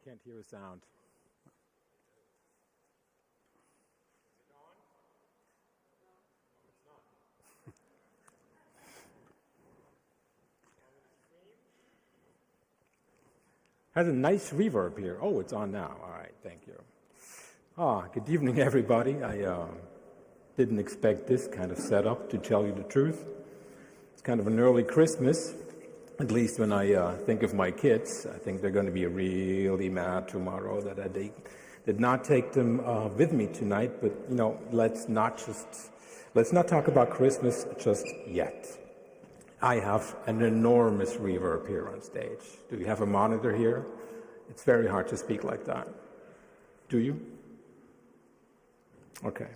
Can't hear a sound. Is it on? No, it's not. Has a nice reverb here. Oh, it's on now. All right, thank you. Good evening, everybody. I didn't expect this kind of setup, to tell you the truth. It's kind of an early Christmas. At least when I think of my kids, I think they're going to be really mad tomorrow that I did not take them with me tonight. But you know, let's not talk about Christmas just yet. I have an enormous reverb here on stage. Do you have a monitor here? It's very hard to speak like that. Do you? Okay.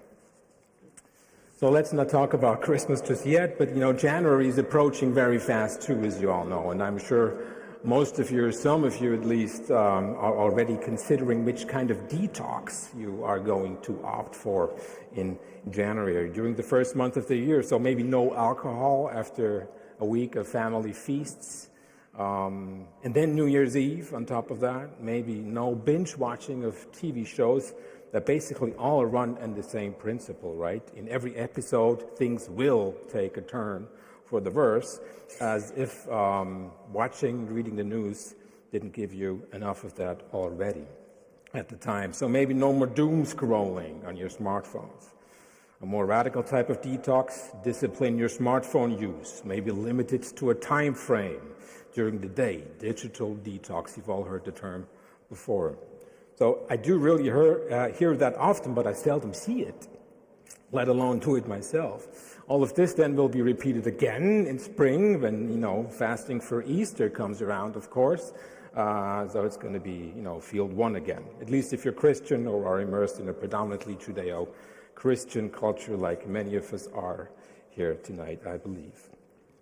So let's not talk about Christmas just yet, but you know, January is approaching very fast too, as you all know, and I'm sure most of you, or some of you at least, are already considering which kind of detox you are going to opt for in January, during the first month of the year. So maybe no alcohol after a week of family feasts, and then New Year's Eve on top of that, maybe no binge watching of TV shows that basically all run on the same principle, right? In every episode, things will take a turn for the worse, as if reading the news didn't give you enough of that already at the time. So maybe no more doom scrolling on your smartphones. A more radical type of detox: discipline your smartphone use, maybe limit it to a time frame during the day. Digital detox, you've all heard the term before. So I do really hear that often, but I seldom see it, let alone do it myself. All of this then will be repeated again in spring when, you know, fasting for Easter comes around, of course. So it's going to be, you know, field one again, at least if you're Christian or are immersed in a predominantly Judeo-Christian culture like many of us are here tonight, I believe.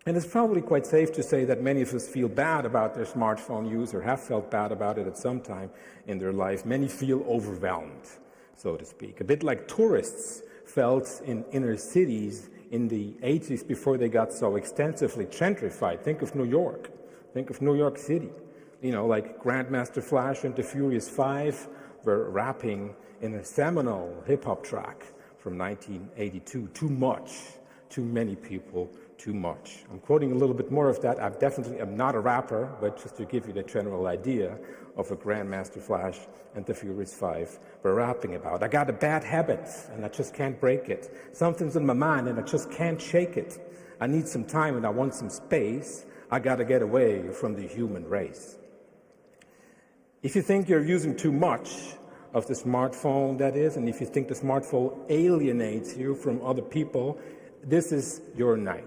And it's probably quite safe to say that many of us feel bad about their smartphone use, or have felt bad about it at some time in their life. Many feel overwhelmed, so to speak. A bit like tourists felt in inner cities in the 80s before they got so extensively gentrified. Think of New York. Think of New York City. You know, like Grandmaster Flash and the Furious Five were rapping in a seminal hip-hop track from 1982. Too much. Too many people. Too much. I'm quoting a little bit more of that. I definitely am not a rapper, but just to give you the general idea of what Grandmaster Flash and the Furious Five were rapping about. I got a bad habit, and I just can't break it. Something's in my mind, and I just can't shake it. I need some time, and I want some space. I got to get away from the human race. If you think you're using too much of the smartphone, that is, and if you think the smartphone alienates you from other people, this is your night.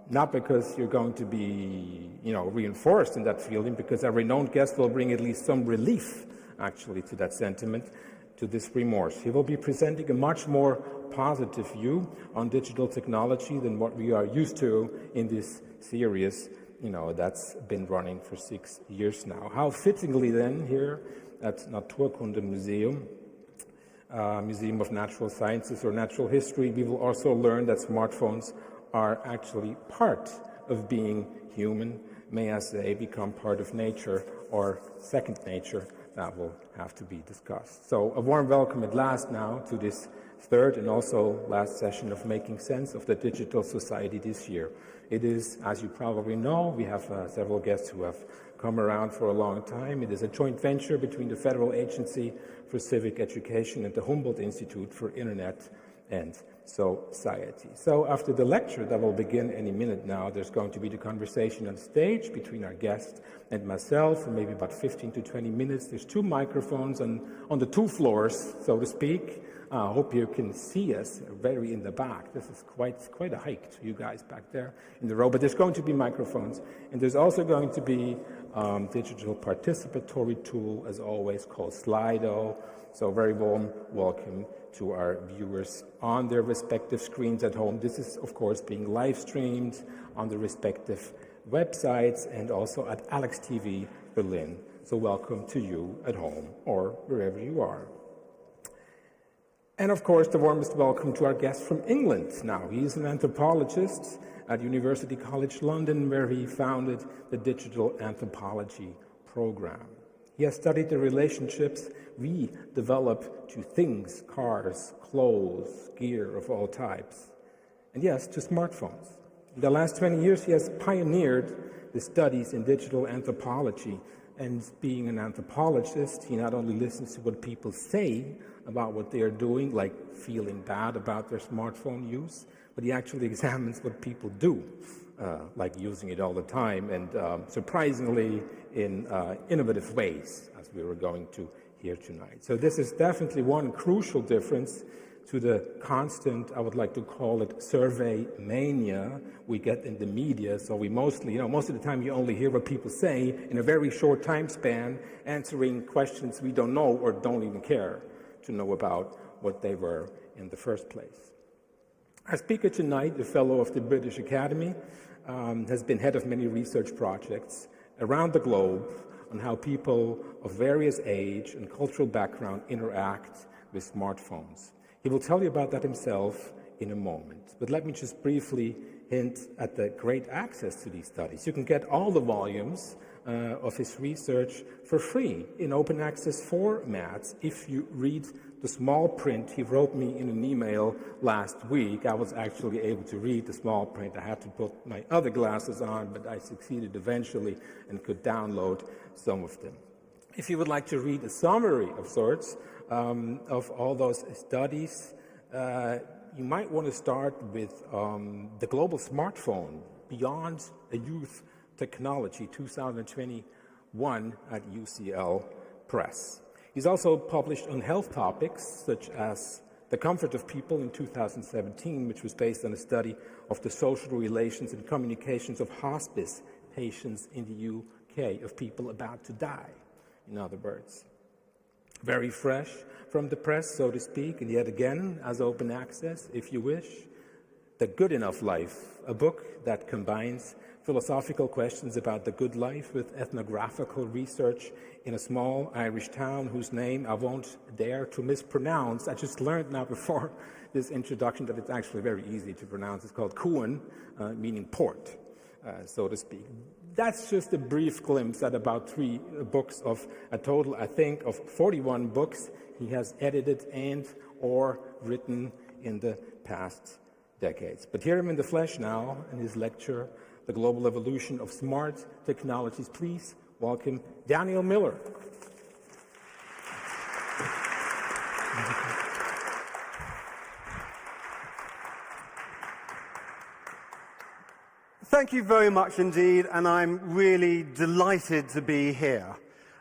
Not because you're going to be, you know, reinforced in that feeling, because our renowned guest will bring at least some relief, actually, to that sentiment, to this remorse. He will be presenting a much more positive view on digital technology than what we are used to in this series, you know, that's been running for 6 years now. How fittingly then, here at Naturkundemuseum, Museum of Natural Sciences or Natural History, we will also learn that smartphones are actually part of being human, may I say, become part of nature or second nature. That will have to be discussed. So a warm welcome at last now to this third and also last session of Making Sense of the Digital Society this year. It is, as you probably know, we have several guests who have come around for a long time. It is a joint venture between the Federal Agency for Civic Education and the Humboldt Institute for Internet and Society. So after the lecture that will begin any minute now, there's going to be the conversation on stage between our guest and myself for maybe about 15 to 20 minutes. There's 2 microphones on the 2 floors, so to speak. I hope you can see us very in the back. This is quite a hike to you guys back there in the row, but there's going to be microphones. And there's also going to be digital participatory tool, as always, called Slido. So very warm welcome to our viewers on their respective screens at home. This is, of course, being live streamed on the respective websites and also at Alex TV Berlin. So welcome to you at home or wherever you are. And of course, the warmest welcome to our guest from England. Now, he's an anthropologist at University College London, where he founded the Digital Anthropology program. He has studied the relationships we develop to things, cars, clothes, gear of all types, and yes, to smartphones. In the last 20 years, he has pioneered the studies in digital anthropology. And being an anthropologist, he not only listens to what people say about what they are doing, like feeling bad about their smartphone use, but he actually examines what people do, like using it all the time, and surprisingly in innovative ways, as we were going to hear tonight. So this is definitely one crucial difference to the constant, I would like to call it, survey mania we get in the media. So we mostly, most of the time you only hear what people say in a very short time span, answering questions we don't know or don't even care to know about what they were in the first place. Our speaker tonight, a fellow of the British Academy, has been head of many research projects around the globe on how people of various age and cultural background interact with smartphones. He will tell you about that himself in a moment. But let me just briefly hint at the great access to these studies. You can get all the volumes of his research for free in open access formats. If you read the small print he wrote me in an email last week, I was actually able to read the small print. I had to put my other glasses on, but I succeeded eventually and could download some of them. If you would like to read a summary of sorts, of all those studies, you might want to start with the global smartphone, Beyond a Youth Technology, 2021 at UCL Press. He's also published on health topics such as The Comfort of People in 2017, which was based on a study of the social relations and communications of hospice patients in the UK, of people about to die, in other words. Very fresh from the press, so to speak, and yet again, as open access, if you wish, The Good Enough Life, a book that combines philosophical questions about the good life with ethnographical research in a small Irish town whose name I won't dare to mispronounce. I just learned now before this introduction that it's actually very easy to pronounce. It's called Cuan, meaning port, so to speak. That's just a brief glimpse at about 3 books of a total, I think, of 41 books he has edited and or written in the past decades. But hear him in the flesh now in his lecture, The Global Evolution of Smart Technologies. Please welcome Daniel Miller. Thank you very much indeed, and I'm really delighted to be here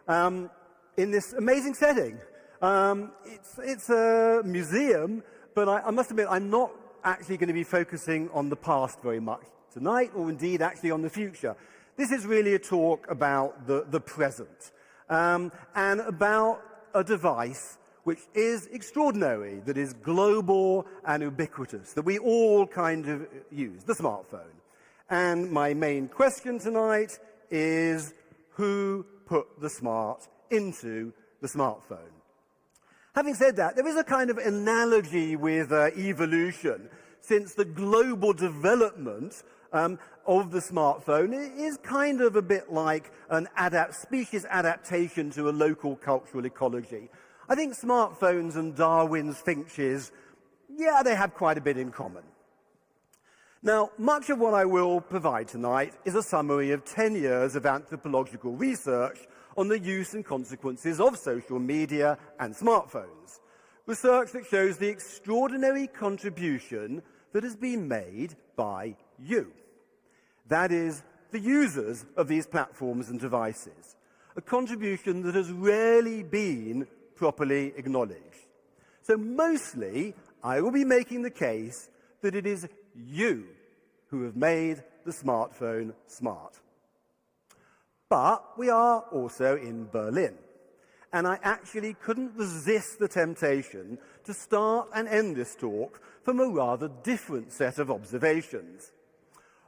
in this amazing setting. It's a museum, but I must admit I'm not actually going to be focusing on the past very much tonight, or indeed actually on the future. This is really a talk about the present, and about a device which is extraordinary, that is global and ubiquitous, that we all kind of use, the smartphone. And my main question tonight is, who put the smart into the smartphone? Having said that, there is a kind of analogy with evolution, since the global development of the smartphone is kind of a bit like an species adaptation to a local cultural ecology. I think smartphones and Darwin's finches, yeah, they have quite a bit in common. Now, much of what I will provide tonight is a summary of 10 years of anthropological research on the use and consequences of social media and smartphones. Research that shows the extraordinary contribution that has been made by you. That is, the users of these platforms and devices. A contribution that has rarely been properly acknowledged. So mostly, I will be making the case that it is you who have made the smartphone smart. But we are also in Berlin, and I actually couldn't resist the temptation to start and end this talk from a rather different set of observations.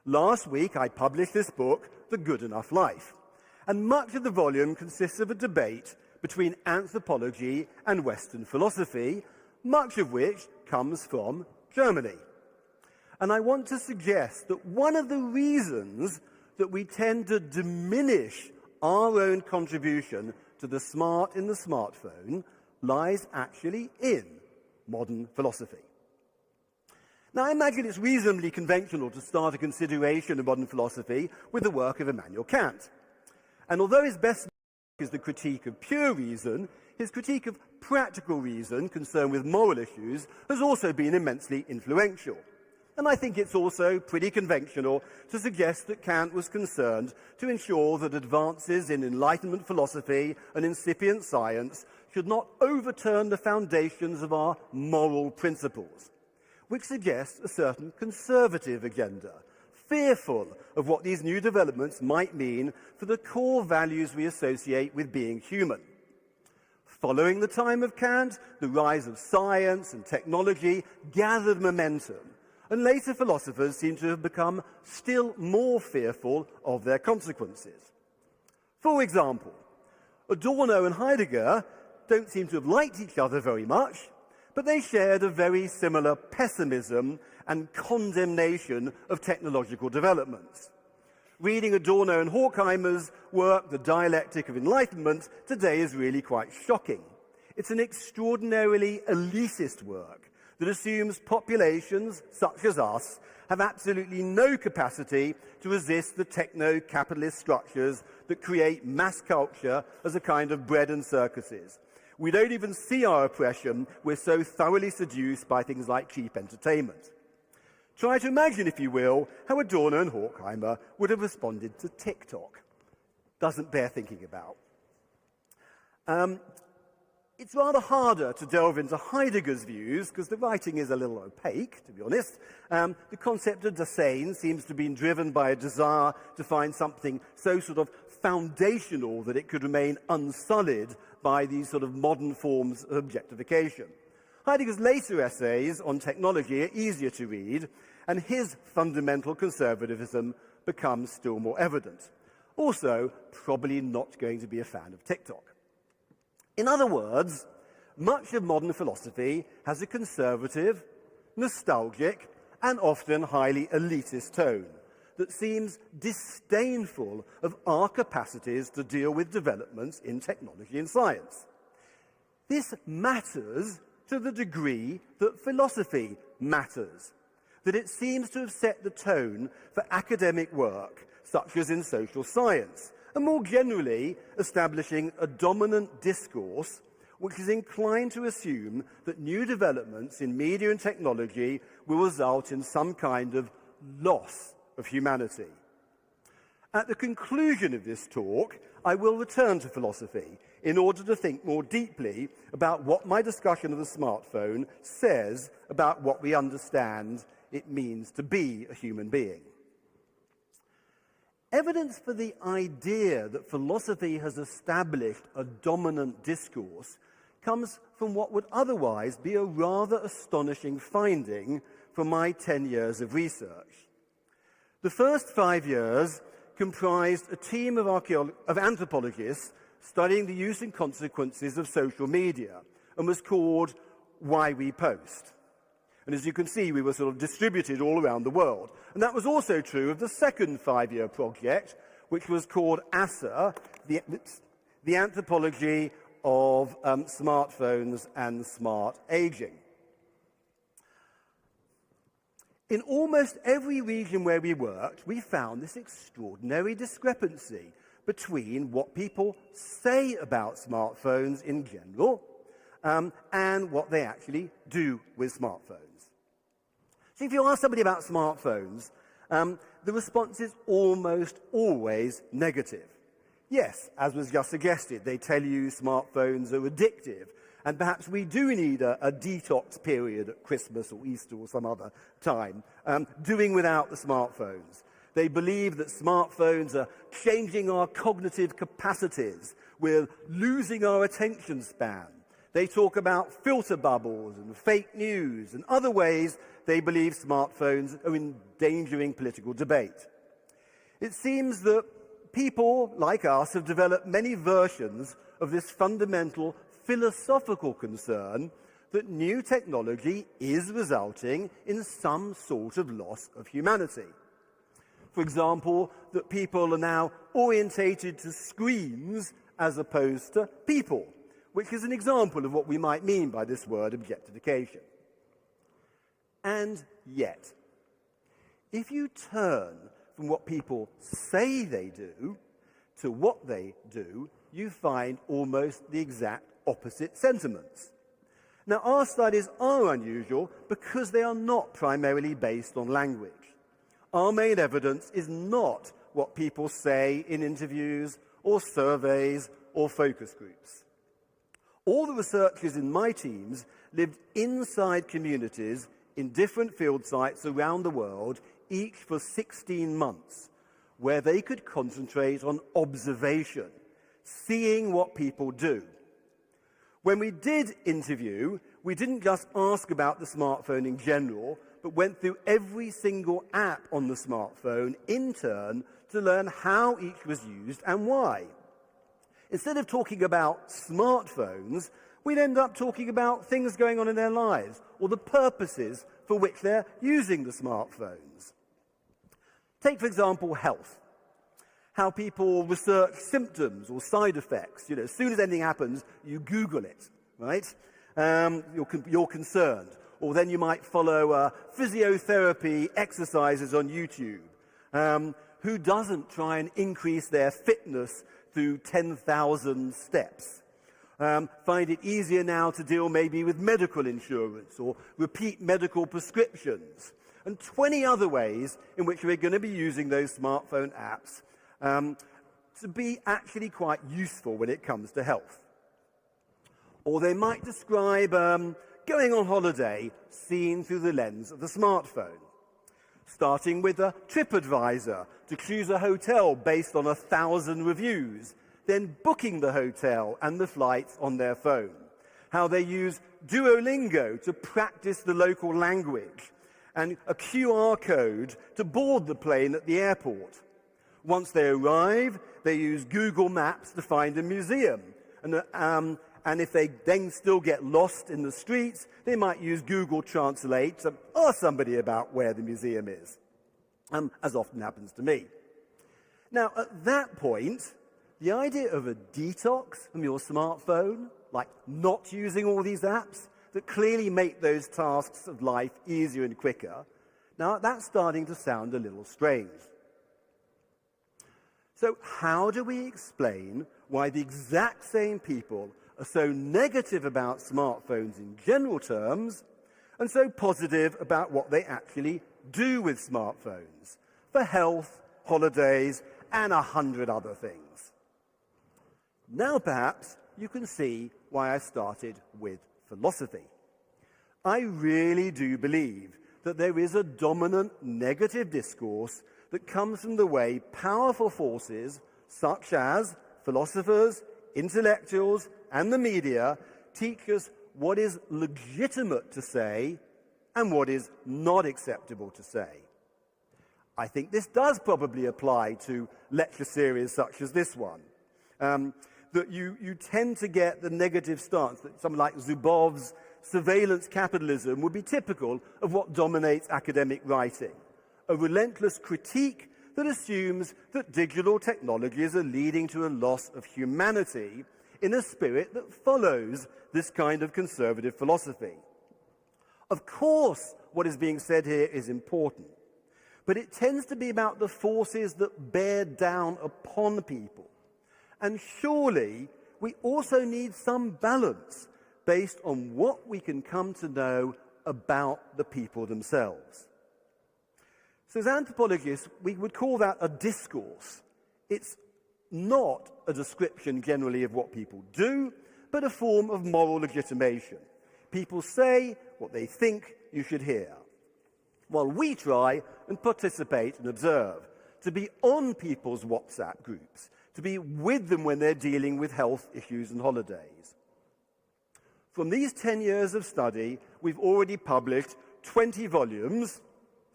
Last week I published this book, The Good Enough Life, and much of the volume consists of a debate between anthropology and Western philosophy, much of which comes from Germany. And I want to suggest that one of the reasons that we tend to diminish our own contribution to the smart in the smartphone lies actually in modern philosophy. Now, I imagine it's reasonably conventional to start a consideration of modern philosophy with the work of Immanuel Kant. And although his best work is the critique of pure reason, his critique of practical reason, concerned with moral issues, has also been immensely influential. And I think it's also pretty conventional to suggest that Kant was concerned to ensure that advances in Enlightenment philosophy and incipient science should not overturn the foundations of our moral principles, which suggests a certain conservative agenda, fearful of what these new developments might mean for the core values we associate with being human. Following the time of Kant, the rise of science and technology gathered momentum, and later philosophers seem to have become still more fearful of their consequences. For example, Adorno and Heidegger don't seem to have liked each other very much, but they shared a very similar pessimism and condemnation of technological developments. Reading Adorno and Horkheimer's work, The Dialectic of Enlightenment, today is really quite shocking. It's an extraordinarily elitist work that assumes populations, such as us, have absolutely no capacity to resist the techno-capitalist structures that create mass culture as a kind of bread and circuses. We don't even see our oppression, we're so thoroughly seduced by things like cheap entertainment. Try to imagine, if you will, how Adorno and Horkheimer would have responded to TikTok. Doesn't bear thinking about. It's rather harder to delve into Heidegger's views, because the writing is a little opaque, to be honest. The concept of Dasein seems to have been driven by a desire to find something so sort of foundational that it could remain unsullied by these sort of modern forms of objectification. Heidegger's later essays on technology are easier to read, and his fundamental conservatism becomes still more evident. Also, probably not going to be a fan of TikTok. In other words, much of modern philosophy has a conservative, nostalgic, and often highly elitist tone that seems disdainful of our capacities to deal with developments in technology and science. This matters to the degree that philosophy matters, that it seems to have set the tone for academic work, such as in social science, and more generally establishing a dominant discourse which is inclined to assume that new developments in media and technology will result in some kind of loss of humanity. At the conclusion of this talk, I will return to philosophy in order to think more deeply about what my discussion of the smartphone says about what we understand it means to be a human being. Evidence for the idea that philosophy has established a dominant discourse comes from what would otherwise be a rather astonishing finding from my 10 years of research. The first 5 years comprised a team of anthropologists studying the use and consequences of social media, and was called Why We Post. And as you can see, we were sort of distributed all around the world. And that was also true of the second 5-year project, which was called ASA, the Anthropology of Smartphones and Smart Aging. In almost every region where we worked, we found this extraordinary discrepancy between what people say about smartphones in general and what they actually do with smartphones. So if you ask somebody about smartphones, the response is almost always negative. Yes, as was just suggested, they tell you smartphones are addictive, and perhaps we do need a detox period at Christmas or Easter or some other time, doing without the smartphones. They believe that smartphones are changing our cognitive capacities. We're losing our attention span. They talk about filter bubbles and fake news and other ways they believe smartphones are endangering political debate. It seems that people like us have developed many versions of this fundamental philosophical concern that new technology is resulting in some sort of loss of humanity. For example, that people are now orientated to screens as opposed to people, which is an example of what we might mean by this word objectification. And yet, if you turn from what people say they do to what they do, you find almost the exact opposite sentiments. Now, our studies are unusual because they are not primarily based on language. Our main evidence is not what people say in interviews or surveys or focus groups. All the researchers in my teams lived inside communities in different field sites around the world, each for 16 months, where they could concentrate on observation, seeing what people do. When we did interview, we didn't just ask about the smartphone in general, but went through every single app on the smartphone in turn to learn how each was used and why. Instead of talking about smartphones, we'd end up talking about things going on in their lives or the purposes for which they're using the smartphones. Take, for example, health. How people research symptoms or side effects. As soon as anything happens, you Google it, right? You're concerned. Or then you might follow physiotherapy exercises on YouTube. Who doesn't try and increase their fitness through 10,000 steps? Find it easier now to deal maybe with medical insurance or repeat medical prescriptions, and 20 other ways in which we're going to be using those smartphone apps to be actually quite useful when it comes to health. Or they might describe going on holiday seen through the lens of the smartphone, starting with a TripAdvisor to choose a hotel based on 1,000 reviews, then booking the hotel and the flights on their phone. How they use Duolingo to practice the local language, and a QR code to board the plane at the airport. Once they arrive, they use Google Maps to find a museum. And if they then still get lost in the streets, they might use Google Translate to ask somebody about where the museum is, as often happens to me. Now, at that point, the idea of a detox from your smartphone, like not using all these apps that clearly make those tasks of life easier and quicker, now that's starting to sound a little strange. So how do we explain why the exact same people are so negative about smartphones in general terms and so positive about what they actually do with smartphones for health, holidays, and 100 other things? Now perhaps you can see why I started with philosophy. I really do believe that there is a dominant negative discourse that comes from the way powerful forces such as philosophers, intellectuals, and the media teach us what is legitimate to say and what is not acceptable to say. I think this does probably apply to lecture series such as this one. That you tend to get the negative stance that someone like Zubov's surveillance capitalism would be typical of what dominates academic writing. A relentless critique that assumes that digital technologies are leading to a loss of humanity in a spirit that follows this kind of conservative philosophy. Of course, what is being said here is important, but it tends to be about the forces that bear down upon people. And surely, we also need some balance based on what we can come to know about the people themselves. So as anthropologists, we would call that a discourse. It's not a description generally of what people do, but a form of moral legitimation. People say what they think you should hear, while we try and participate and observe, to be on people's WhatsApp groups, to be with them when they're dealing with health issues and holidays. From these 10 years of study, we've already published 20 volumes,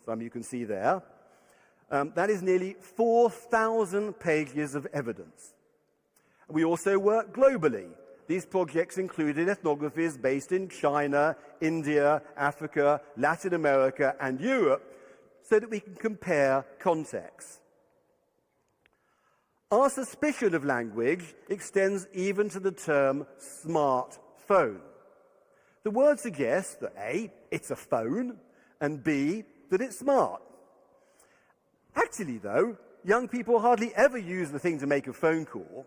some you can see there. That is nearly 4,000 pages of evidence. We also work globally. These projects included ethnographies based in China, India, Africa, Latin America, and Europe, so that we can compare contexts. Our suspicion of language extends even to the term smartphone. The word suggests that A, it's a phone, and B, that it's smart. Actually, though, young people hardly ever use the thing to make a phone call,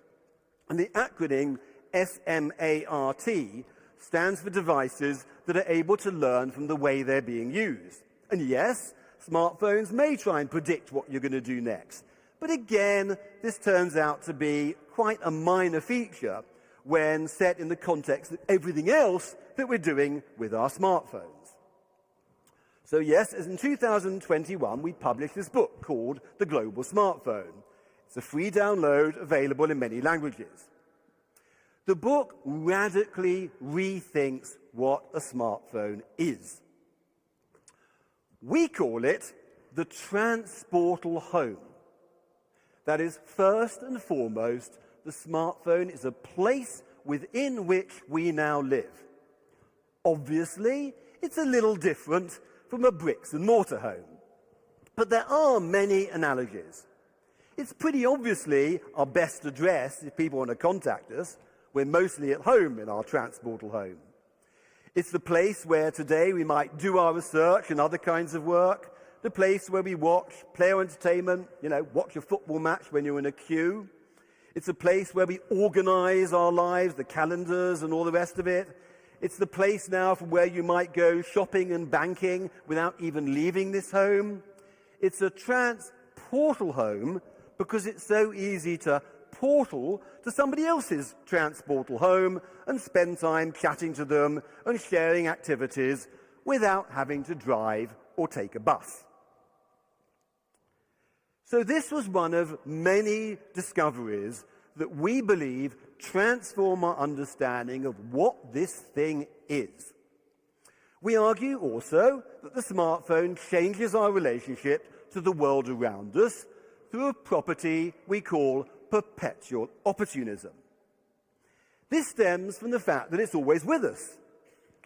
and the acronym SMART stands for devices that are able to learn from the way they're being used. And yes, smartphones may try and predict what you're going to do next. But again, this turns out to be quite a minor feature when set in the context of everything else that we're doing with our smartphones. So yes, as in 2021, we published this book called The Global Smartphone. It's a free download available in many languages. The book radically rethinks what a smartphone is. We call it the transportal home. That is, first and foremost, the smartphone is a place within which we now live. Obviously, it's a little different from a bricks and mortar home. But there are many analogies. It's pretty obviously our best address if people want to contact us. We're mostly at home in our transportal home. It's the place where today we might do our research and other kinds of work, the place where we watch, play our entertainment, watch a football match when you're in a queue. It's a place where we organize our lives, the calendars and all the rest of it. It's the place now from where you might go shopping and banking without even leaving this home. It's a transportal home because it's so easy to portal to somebody else's transportal home and spend time chatting to them and sharing activities without having to drive or take a bus. So this was one of many discoveries that we believe transform our understanding of what this thing is. We argue also that the smartphone changes our relationship to the world around us through a property we call perpetual opportunism. This stems from the fact that it's always with us.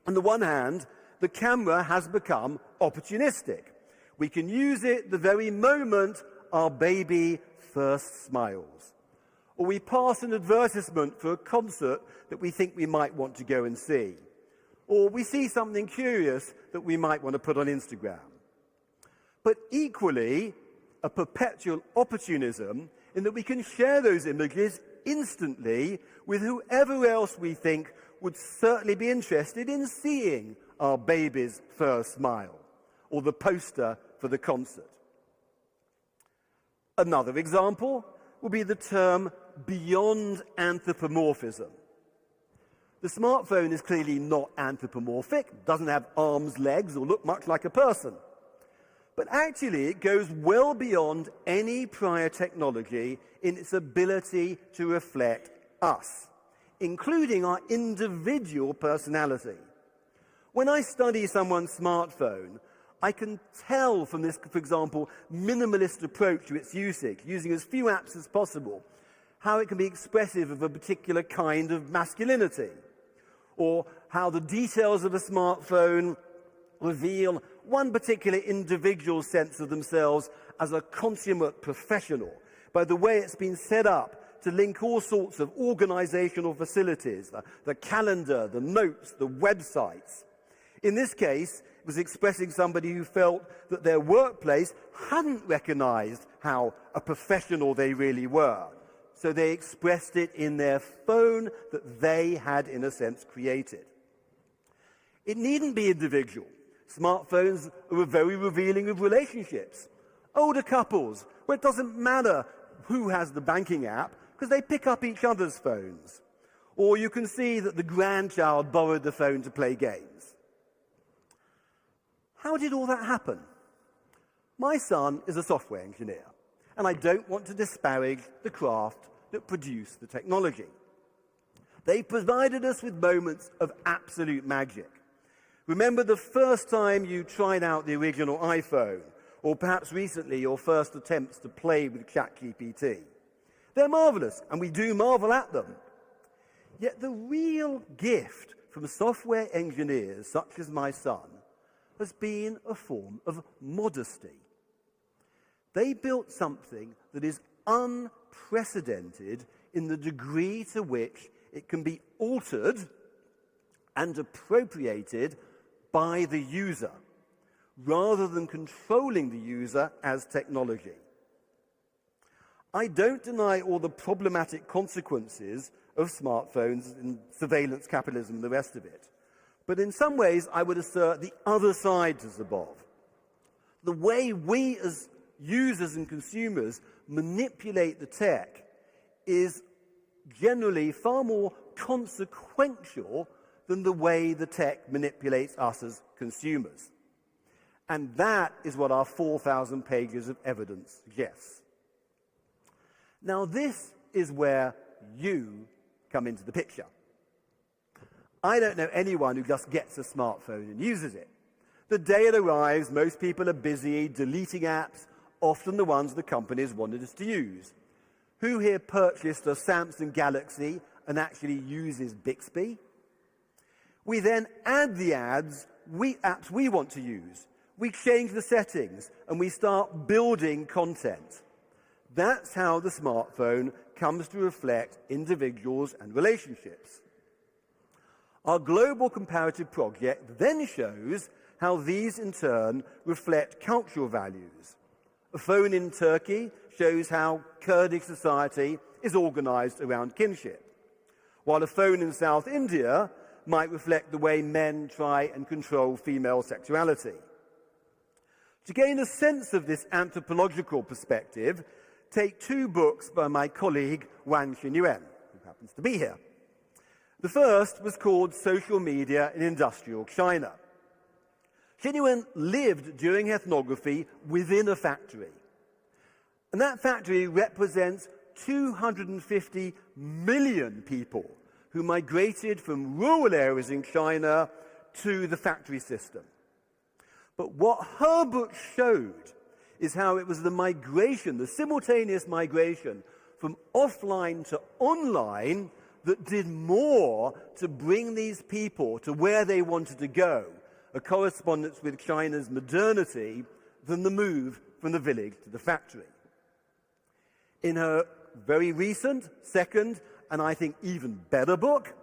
On the one hand, the camera has become opportunistic. We can use it the very moment our baby first smiles. Or we pass an advertisement for a concert that we think we might want to go and see. Or we see something curious that we might want to put on Instagram. But equally, a perpetual opportunism in that we can share those images instantly with whoever else we think would certainly be interested in seeing our baby's first smile, or the poster for the concert. Another example would be the term beyond anthropomorphism. The smartphone is clearly not anthropomorphic, doesn't have arms, legs, or look much like a person. But actually, it goes well beyond any prior technology in its ability to reflect us, including our individual personality. When I study someone's smartphone, I can tell from this, for example, minimalist approach to its usage, using as few apps as possible, how it can be expressive of a particular kind of masculinity, or how the details of a smartphone reveal one particular individual's sense of themselves as a consummate professional by the way it's been set up to link all sorts of organizational facilities, the calendar, the notes, the websites. In this case, it was expressing somebody who felt that their workplace hadn't recognized how a professional they really were. So they expressed it in their phone that they had, in a sense, created. It needn't be individual. Smartphones are very revealing of relationships. Older couples, where it doesn't matter who has the banking app, because they pick up each other's phones. Or you can see that the grandchild borrowed the phone to play games. How did all that happen? My son is a software engineer, and I don't want to disparage the craft that produced the technology. They provided us with moments of absolute magic. Remember the first time you tried out the original iPhone, or perhaps recently your first attempts to play with ChatGPT. They're marvelous, and we do marvel at them. Yet the real gift from software engineers such as my son has been a form of modesty. They built something that is unprecedented in the degree to which it can be altered and appropriated by the user, rather than controlling the user as technology. I don't deny all the problematic consequences of smartphones and surveillance capitalism and the rest of it. But in some ways, I would assert the other side is above. The way we as users and consumers manipulate the tech is generally far more consequential than the way the tech manipulates us as consumers. And that is what our 4,000 pages of evidence suggests. Now, this is where you come into the picture. I don't know anyone who just gets a smartphone and uses it. The day it arrives, most people are busy deleting apps, often the ones the companies wanted us to use. Who here purchased a Samsung Galaxy and actually uses Bixby? We then add the apps we want to use. We change the settings and we start building content. That's how the smartphone comes to reflect individuals and relationships. Our global comparative project then shows how these in turn reflect cultural values. A phone in Turkey shows how Kurdish society is organized around kinship, while a phone in South India might reflect the way men try and control female sexuality. To gain a sense of this anthropological perspective, take two books by my colleague Wang Xinyuan, who happens to be here. The first was called Social Media in Industrial China. Xinyuan lived during ethnography within a factory. And that factory represents 250 million people who migrated from rural areas in China to the factory system. But what her book showed is how it was the migration, the simultaneous migration from offline to online that did more to bring these people to where they wanted to go, a correspondence with China's modernity, than the move from the village to the factory. In her very recent, second, and I think even better book,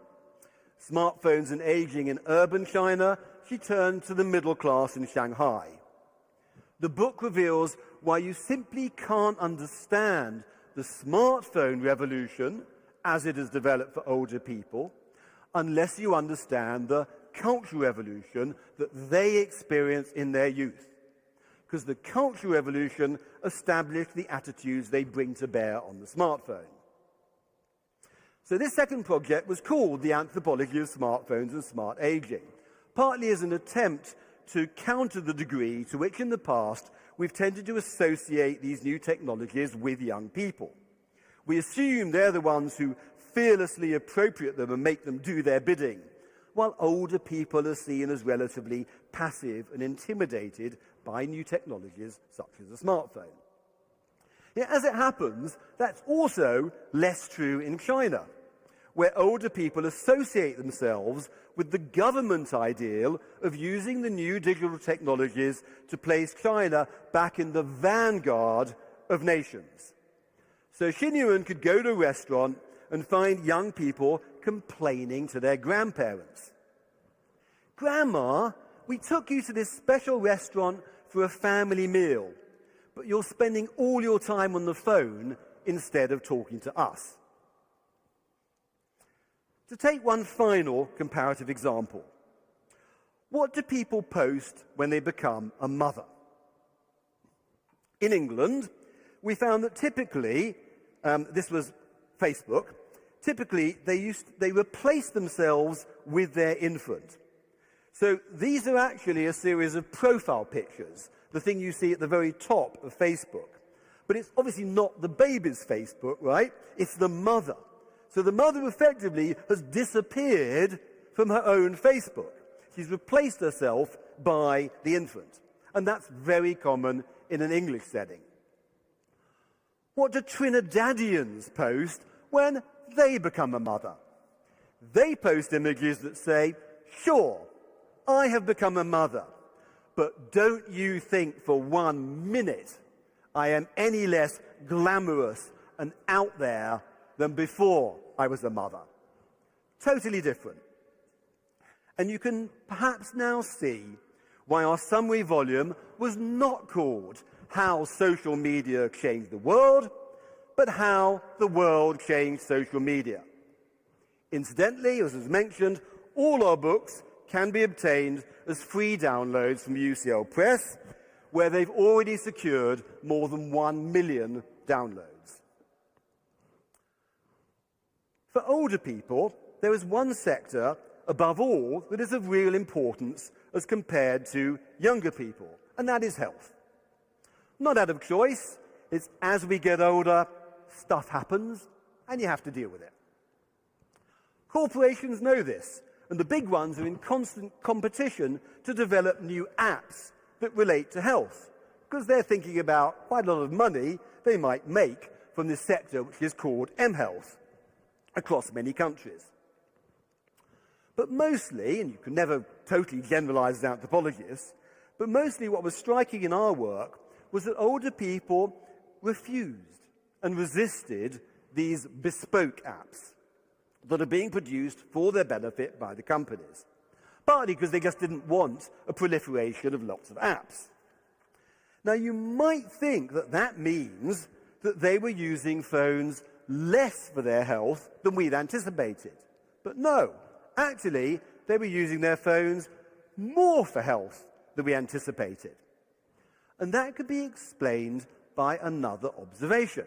Smartphones and Aging in Urban China, she turned to the middle class in Shanghai. The book reveals why you simply can't understand the smartphone revolution as it has developed for older people unless you understand the cultural revolution that they experienced in their youth. Because the cultural revolution established the attitudes they bring to bear on the smartphone. So this second project was called The Anthropology of Smartphones and Smart Aging, partly as an attempt to counter the degree to which in the past we've tended to associate these new technologies with young people. We assume they're the ones who fearlessly appropriate them and make them do their bidding, while older people are seen as relatively passive and intimidated by new technologies such as the smartphone. Yet, as it happens, that's also less true in China, where older people associate themselves with the government ideal of using the new digital technologies to place China back in the vanguard of nations. So Xinyuan could go to a restaurant and find young people complaining to their grandparents. "Grandma, we took you to this special restaurant for a family meal, but you're spending all your time on the phone instead of talking to us." To take one final comparative example, what do people post when they become a mother? In England, we found that typically, this was Facebook, typically they replace themselves with their infant. So these are actually a series of profile pictures, the thing you see at the very top of Facebook. But it's obviously not the baby's Facebook, right? It's the mother. So the mother effectively has disappeared from her own Facebook. She's replaced herself by the infant. And that's very common in an English setting. What do Trinidadians post when they become a mother? They post images that say, "Sure, I have become a mother, but don't you think for 1 minute I am any less glamorous and out there than before I was a mother. Totally different. And you can perhaps now see why our summary volume was not called How Social Media Changed the World, but How the World Changed Social Media. Incidentally, as was mentioned, all our books can be obtained as free downloads from UCL Press, where they've already secured more than 1 million downloads. For older people, there is one sector above all that is of real importance as compared to younger people, and that is health. Not out of choice, it's as we get older, stuff happens, and you have to deal with it. Corporations know this, and the big ones are in constant competition to develop new apps that relate to health, because they're thinking about quite a lot of money they might make from this sector which is called mHealth across many countries. But mostly, and you can never totally generalize as anthropologists, but mostly what was striking in our work was that older people refused and resisted these bespoke apps that are being produced for their benefit by the companies, partly because they just didn't want a proliferation of lots of apps. Now, you might think that that means that they were using phones less for their health than we'd anticipated. But no, actually, they were using their phones more for health than we anticipated. And that could be explained by another observation.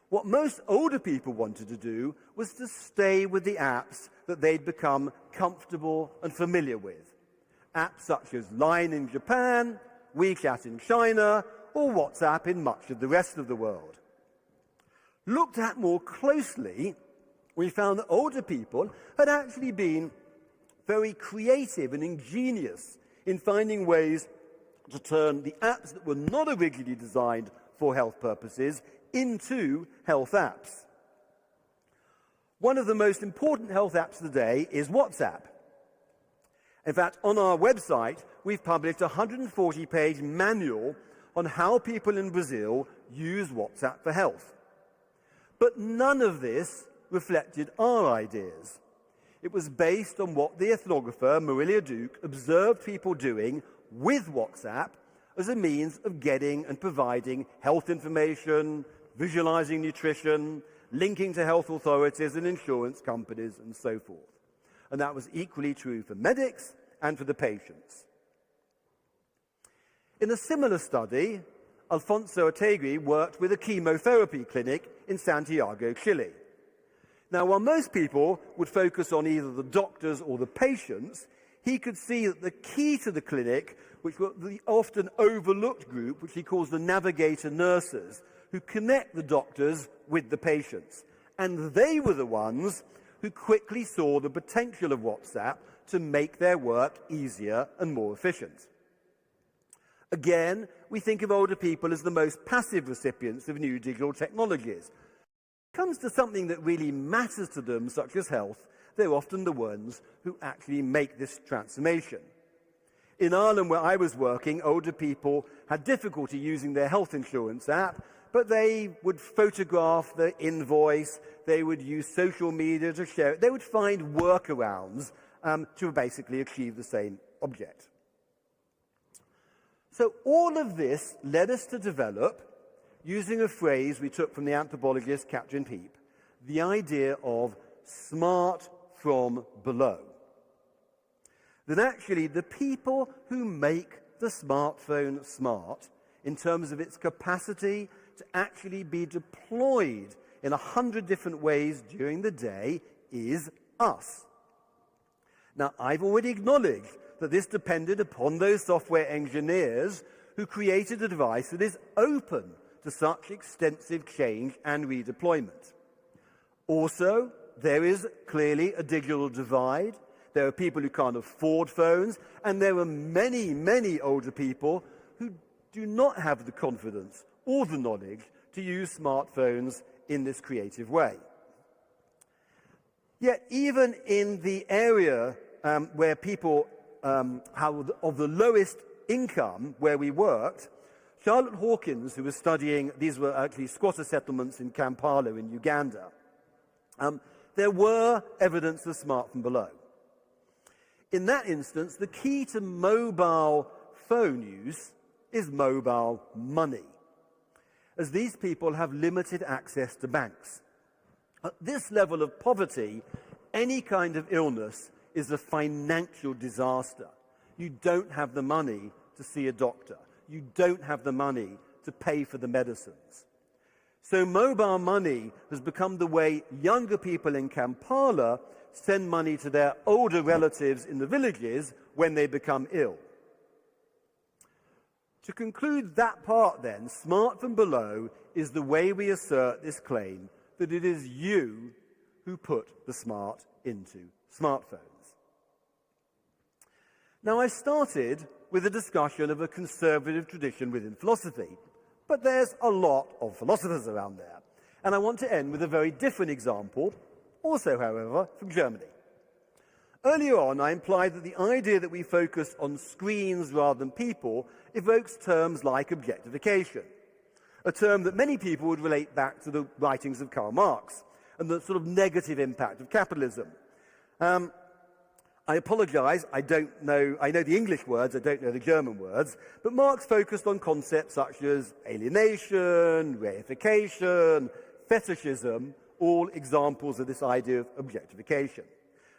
What most older people wanted to do was to stay with the apps that they'd become comfortable and familiar with. Apps such as Line in Japan, WeChat in China, or WhatsApp in much of the rest of the world. Looked at more closely, we found that older people had actually been very creative and ingenious in finding ways to turn the apps that were not originally designed for health purposes into health apps. One of the most important health apps today is WhatsApp. In fact, on our website, we've published a 140-page manual on how people in Brazil use WhatsApp for health. But none of this reflected our ideas. It was based on what the ethnographer Marilia Duke observed people doing with WhatsApp as a means of getting and providing health information, visualizing nutrition, linking to health authorities and insurance companies, and so forth. And that was equally true for medics and for the patients. In a similar study, Alfonso Otegui worked with a chemotherapy clinic in Santiago, Chile. Now, while most people would focus on either the doctors or the patients, he could see that the key to the clinic, which were the often overlooked group, which he calls the navigator nurses, who connect the doctors with the patients. And they were the ones who quickly saw the potential of WhatsApp to make their work easier and more efficient. Again, we think of older people as the most passive recipients of new digital technologies. When it comes to something that really matters to them, such as health, they're often the ones who actually make this transformation. In Ireland, where I was working, older people had difficulty using their health insurance app, but they would photograph the invoice, they would use social media to share it, they would find workarounds to basically achieve the same object. So all of this led us to develop, using a phrase we took from the anthropologist Katrin Peep, the idea of smart from below. That actually the people who make the smartphone smart, in terms of its capacity to actually be deployed in 100 different ways during the day, is us. Now, I've already acknowledged that this depended upon those software engineers who created a device that is open to such extensive change and redeployment. Also, there is clearly a digital divide. There are people who can't afford phones, and there are many, many older people who do not have the confidence or the knowledge to use smartphones in this creative way. Yet even in the area where people of the lowest income where we worked, Charlotte Hawkins, who was studying, these were actually squatter settlements in Kampala in Uganda, there were evidence of smart from below. In that instance, the key to mobile phone use is mobile money, as these people have limited access to banks. At this level of poverty, any kind of illness is a financial disaster. You don't have the money to see a doctor. You don't have the money to pay for the medicines. So mobile money has become the way younger people in Kampala send money to their older relatives in the villages when they become ill. To conclude that part then, smart from below is the way we assert this claim that it is you who put the smart into smartphones. Now, I started with a discussion of a conservative tradition within philosophy, but there's a lot of philosophers around there. And I want to end with a very different example, also, however, from Germany. Earlier on, I implied that the idea that we focus on screens rather than people evokes terms like objectification, a term that many people would relate back to the writings of Karl Marx and the sort of negative impact of capitalism. I apologize, I know the English words, I don't know the German words, but Marx focused on concepts such as alienation, reification, fetishism, all examples of this idea of objectification,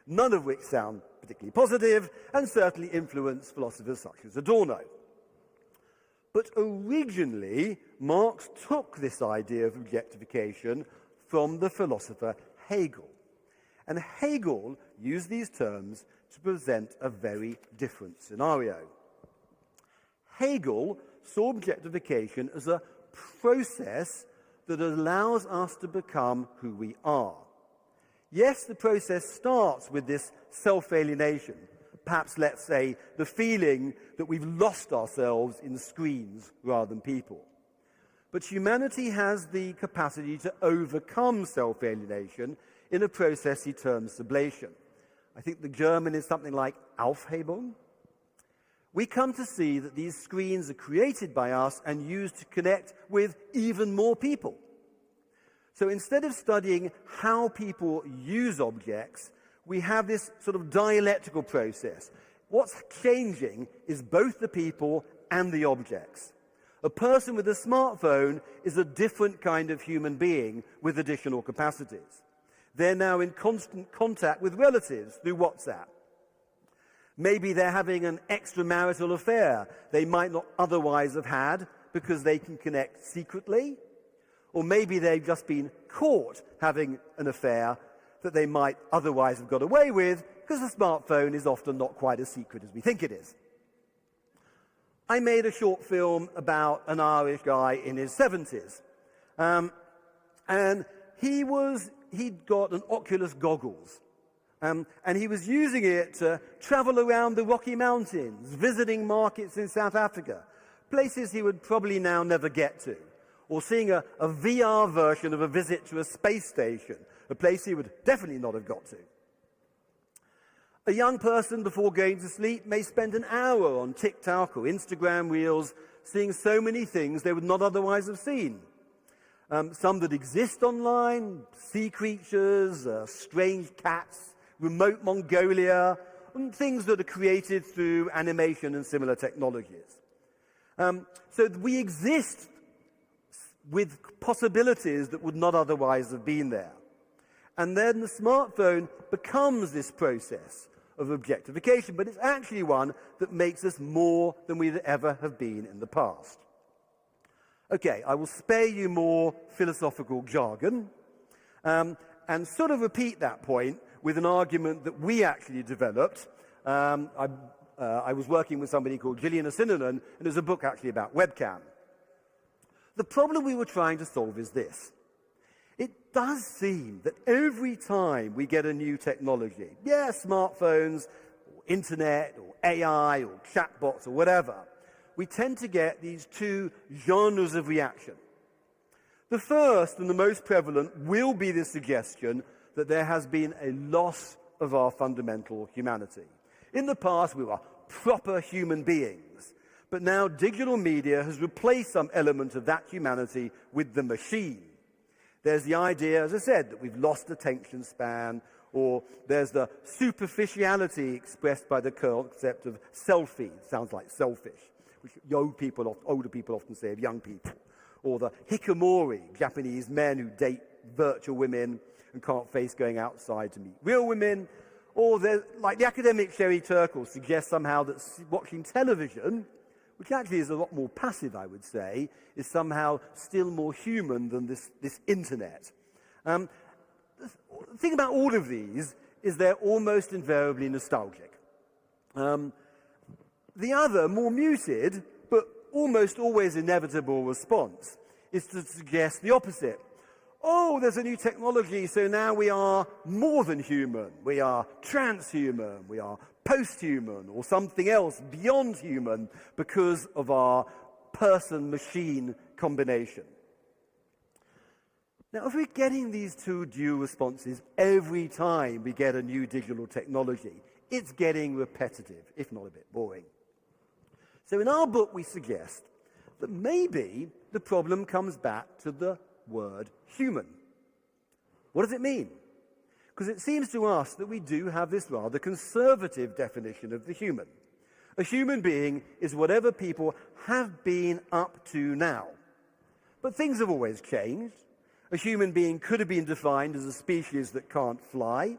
none of which sound particularly positive and certainly influenced philosophers such as Adorno. But originally, Marx took this idea of objectification from the philosopher Hegel. And Hegel used these terms to present a very different scenario. Hegel saw objectification as a process that allows us to become who we are. Yes, the process starts with this self-alienation, perhaps, let's say, the feeling that we've lost ourselves in screens rather than people. But humanity has the capacity to overcome self-alienation in a process he terms sublation. I think the German is something like Aufhebung. We come to see that these screens are created by us and used to connect with even more people. So instead of studying how people use objects, we have this sort of dialectical process. What's changing is both the people and the objects. A person with a smartphone is a different kind of human being with additional capacities. They're now in constant contact with relatives through WhatsApp. Maybe they're having an extramarital affair they might not otherwise have had because they can connect secretly. Or maybe they've just been caught having an affair that they might otherwise have got away with because the smartphone is often not quite as secret as we think it is. I made a short film about an Irish guy in his 70s. And he'd got an Oculus goggles. And he was using it to travel around the Rocky Mountains, visiting markets in South Africa, places he would probably now never get to, or seeing a VR version of a visit to a space station, a place he would definitely not have got to. A young person, before going to sleep, may spend an hour on TikTok or Instagram Reels, seeing so many things they would not otherwise have seen. Some that exist online, sea creatures, strange cats, remote Mongolia, and things that are created through animation and similar technologies. So we exist with possibilities that would not otherwise have been there. And then the smartphone becomes this process of objectification, but it's actually one that makes us more than we'd ever have been in the past. Okay, I will spare you more philosophical jargon and sort of repeat that point with an argument that we actually developed. I was working with somebody called Gillian Asinanen, and there's a book actually about webcam. The problem we were trying to solve is this. It does seem that every time we get a new technology, smartphones, or internet, or AI, or chatbots, or whatever, we tend to get these two genres of reaction. The first and the most prevalent will be the suggestion that there has been a loss of our fundamental humanity. In the past, we were proper human beings, But now digital media has replaced some element of that humanity with the machine. There's the idea, as I said, that we've lost attention span, or there's the superficiality expressed by the concept of selfie. It sounds like selfish, which older people often say of young people. Or the hikikomori, Japanese men who date virtual women and can't face going outside to meet real women. Or there's, like the academic Sherry Turkle suggests somehow that watching television, which actually is a lot more passive, I would say, is somehow still more human than this internet. The thing about all of these is they're almost invariably nostalgic. The other, more muted, but almost always inevitable response is to suggest the opposite. Oh, there's a new technology, so now we are more than human. We are transhuman. We are post-human, or something else beyond human because of our person-machine combination. Now, if we're getting these two dual responses every time we get a new digital technology, it's getting repetitive, if not a bit boring. So in our book, we suggest that maybe the problem comes back to the word human. What does it mean? Because it seems to us that we do have this rather conservative definition of the human. A human being is whatever people have been up to now. But things have always changed. A human being could have been defined as a species that can't fly.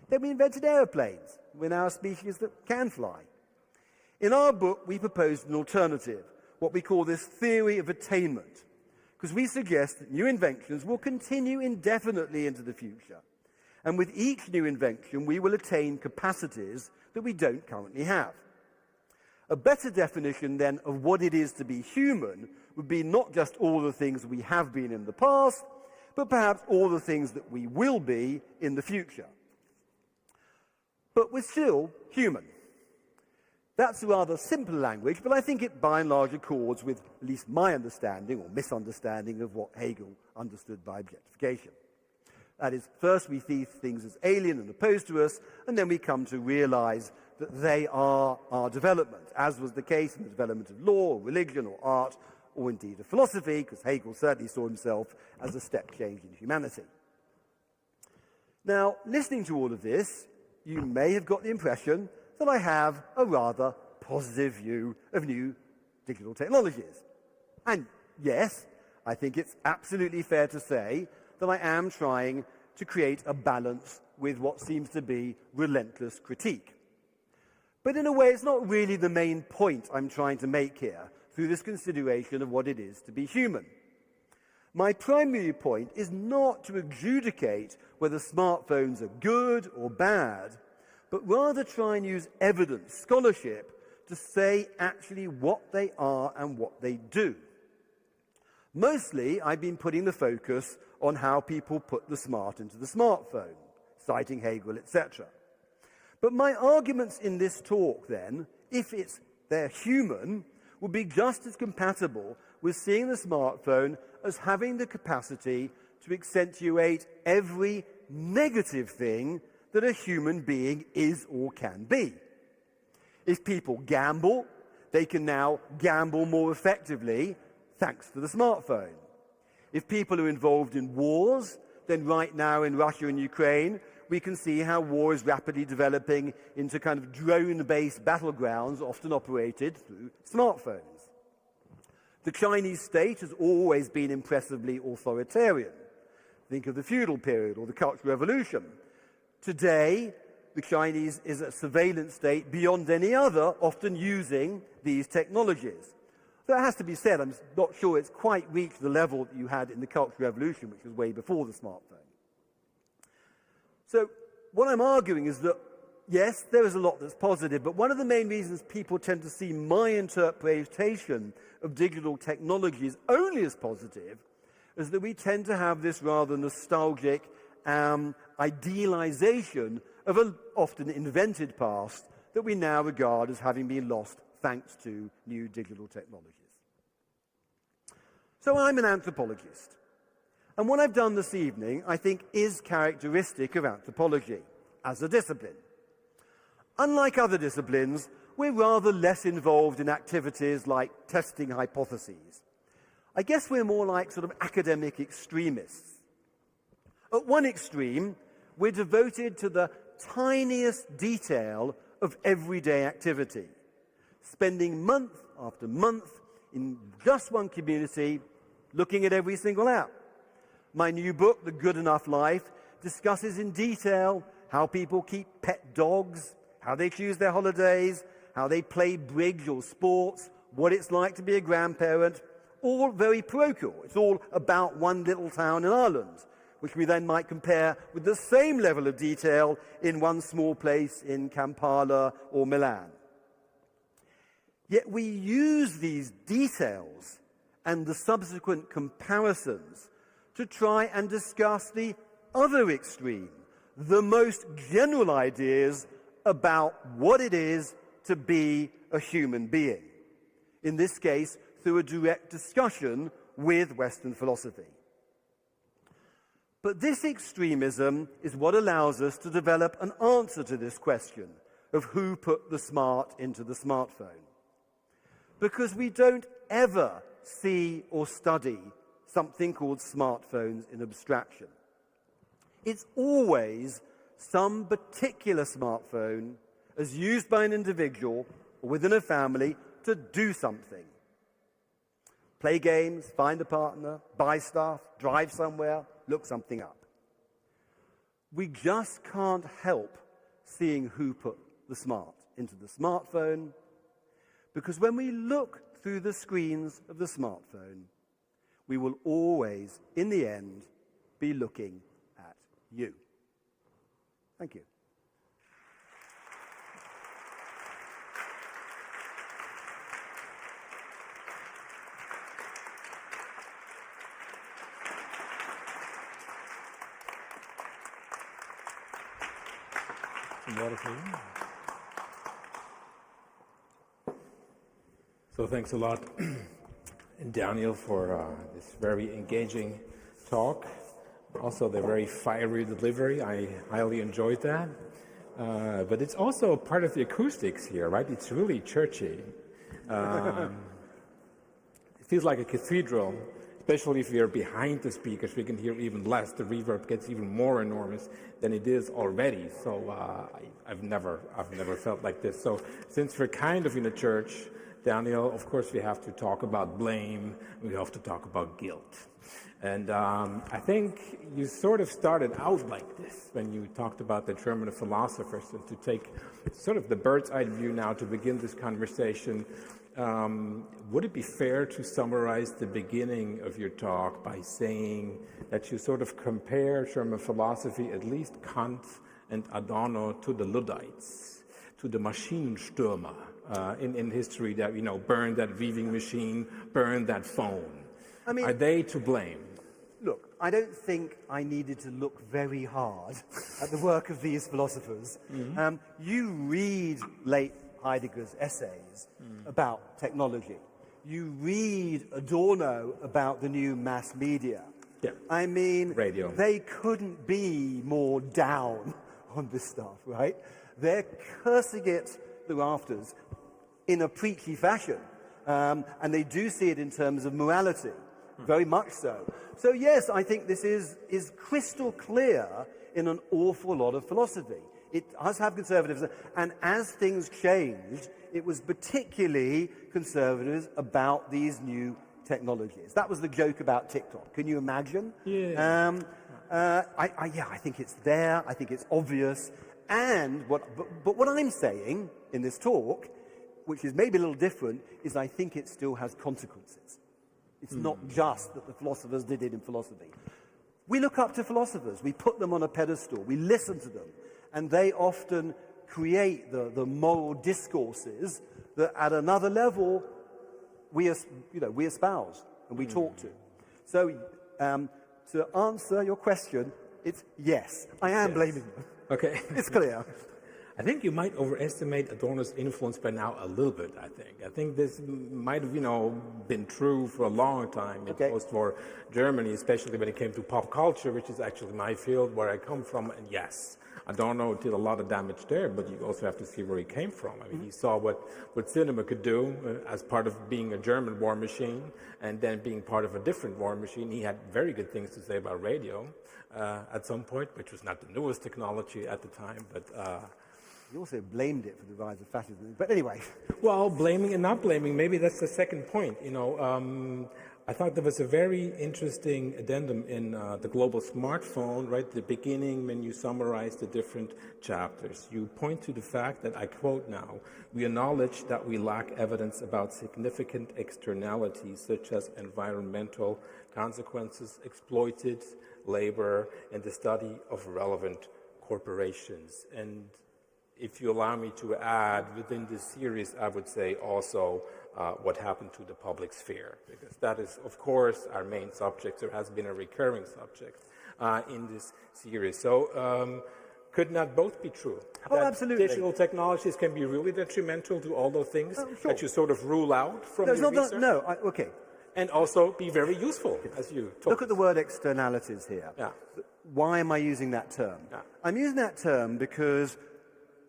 Then we invented airplanes. We're now a species that can fly. In our book, we proposed an alternative, what we call this theory of attainment, because we suggest that new inventions will continue indefinitely into the future. And with each new invention, we will attain capacities that we don't currently have. A better definition, then, of what it is to be human would be not just all the things we have been in the past, but perhaps all the things that we will be in the future. But we're still human. That's a rather simple language, but I think it by and large accords with at least my understanding or misunderstanding of what Hegel understood by objectification. That is, first we see things as alien and opposed to us, and then we come to realize that they are our development, as was the case in the development of law, or religion, or art, or indeed of philosophy, because Hegel certainly saw himself as a step change in humanity. Now, listening to all of this, you may have got the impression that I have a rather positive view of new digital technologies. And yes, I think it's absolutely fair to say that I am trying to create a balance with what seems to be relentless critique. But in a way, it's not really the main point I'm trying to make here through this consideration of what it is to be human. My primary point is not to adjudicate whether smartphones are good or bad, but rather try and use evidence, scholarship, to say actually what they are and what they do. Mostly, I've been putting the focus on how people put the smart into the smartphone, citing Hegel, etc. But my arguments in this talk, then, if they're human, would be just as compatible with seeing the smartphone as having the capacity to accentuate every negative thing that a human being is or can be. If people gamble, they can now gamble more effectively thanks to the smartphone. If people are involved in wars, then right now in Russia and Ukraine, we can see how war is rapidly developing into kind of drone-based battlegrounds, often operated through smartphones. The Chinese state has always been impressively authoritarian. Think of the feudal period or the Cultural Revolution. Today, the Chinese is a surveillance state beyond any other, often using these technologies. So it has to be said, I'm not sure it's quite reached the level that you had in the Cultural Revolution, which was way before the smartphone. So what I'm arguing is that, yes, there is a lot that's positive, but one of the main reasons people tend to see my interpretation of digital technologies only as positive is that we tend to have this rather nostalgic idealization of an often invented past that we now regard as having been lost thanks to new digital technologies. So I'm an anthropologist. And what I've done this evening, I think, is characteristic of anthropology as a discipline. Unlike other disciplines, we're rather less involved in activities like testing hypotheses. I guess we're more like sort of academic extremists. At one extreme, we're devoted to the tiniest detail of everyday activity, spending month after month in just one community, looking at every single app. My new book, The Good Enough Life, discusses in detail how people keep pet dogs, how they choose their holidays, how they play bridge or sports, what it's like to be a grandparent, all very parochial. It's all about one little town in Ireland, which we then might compare with the same level of detail in one small place in Kampala or Milan. Yet we use these details and the subsequent comparisons to try and discuss the other extreme, the most general ideas about what it is to be a human being. In this case, through a direct discussion with Western philosophy. But this extremism is what allows us to develop an answer to this question of who put the smart into the smartphone. Because we don't ever see or study something called smartphones in abstraction. It's always some particular smartphone as used by an individual or within a family to do something. Play games, find a partner, buy stuff, drive somewhere, look something up. We just can't help seeing who put the smart into the smartphone, because when we look through the screens of the smartphone, we will always, in the end, be looking at you. Thank you. Some water for you. So thanks a lot, Daniel, for this very engaging talk. Also the very fiery delivery. I highly enjoyed that. But it's also part of the acoustics here, right? It's really churchy. It feels like a cathedral, especially if you're behind the speakers. We can hear even less. The reverb gets even more enormous than it is already. So I've never felt like this. So since we're kind of in a church, Daniel, of course, we have to talk about blame. We have to talk about guilt. And I think you sort of started out like this when you talked about the German philosophers, and to take sort of the bird's eye view now to begin this conversation. Would it be fair to summarize the beginning of your talk by saying that you sort of compare German philosophy, at least Kant and Adorno, to the Luddites, to the Maschinenstürmer in history that, burned that weaving machine, burned that phone? I mean, are they to blame? Look, I don't think I needed to look very hard at the work of these philosophers. Mm-hmm. You read late Heidegger's essays about technology. You read Adorno about the new mass media. Yeah. I mean, radio. They couldn't be more down on this stuff, right? They're cursing it the rafters in a preachy fashion. And they do see it in terms of morality, very much so. So yes, I think this is crystal clear in an awful lot of philosophy. It does have conservatives, and as things changed, it was particularly conservatives about these new technologies. That was the joke about TikTok. Can you imagine? Yeah. I think it's there. I think it's obvious. And but what I'm saying in this talk, which is maybe a little different, is I think it still has consequences. It's not just that the philosophers did it in philosophy. We look up to philosophers. We put them on a pedestal. We listen to them. And they often create the moral discourses that at another level we espouse and we talk to. So to answer your question, it's yes, I am blaming them. Okay. It's clear. I think you might overestimate Adorno's influence by now a little bit, I think this might have, been true for a long time in post-war Germany, especially when it came to pop culture, which is actually my field where I come from. And yes, I don't know, did a lot of damage there, but you also have to see where he came from. I mean, he saw what cinema could do as part of being a German war machine and then being part of a different war machine. He had very good things to say about radio at some point, which was not the newest technology at the time, but... You also blamed it for the rise of fascism. But anyway. Well, blaming and not blaming, maybe that's the second point. I thought there was a very interesting addendum in the global smartphone, right at the beginning when you summarize the different chapters. You point to the fact that, I quote now, we acknowledge that we lack evidence about significant externalities such as environmental consequences, exploited labor, and the study of relevant corporations. And if you allow me to add, within this series, I would say also what happened to the public sphere, because that is, of course, our main subject. There has been a recurring subject in this series. So could not both be true? Oh, absolutely. Digital technologies can be really detrimental to all those things that you sort of rule out from your research? Okay. And also be very useful, as you talk. Look at the word externalities here. Yeah. Why am I using that term? Yeah. I'm using that term because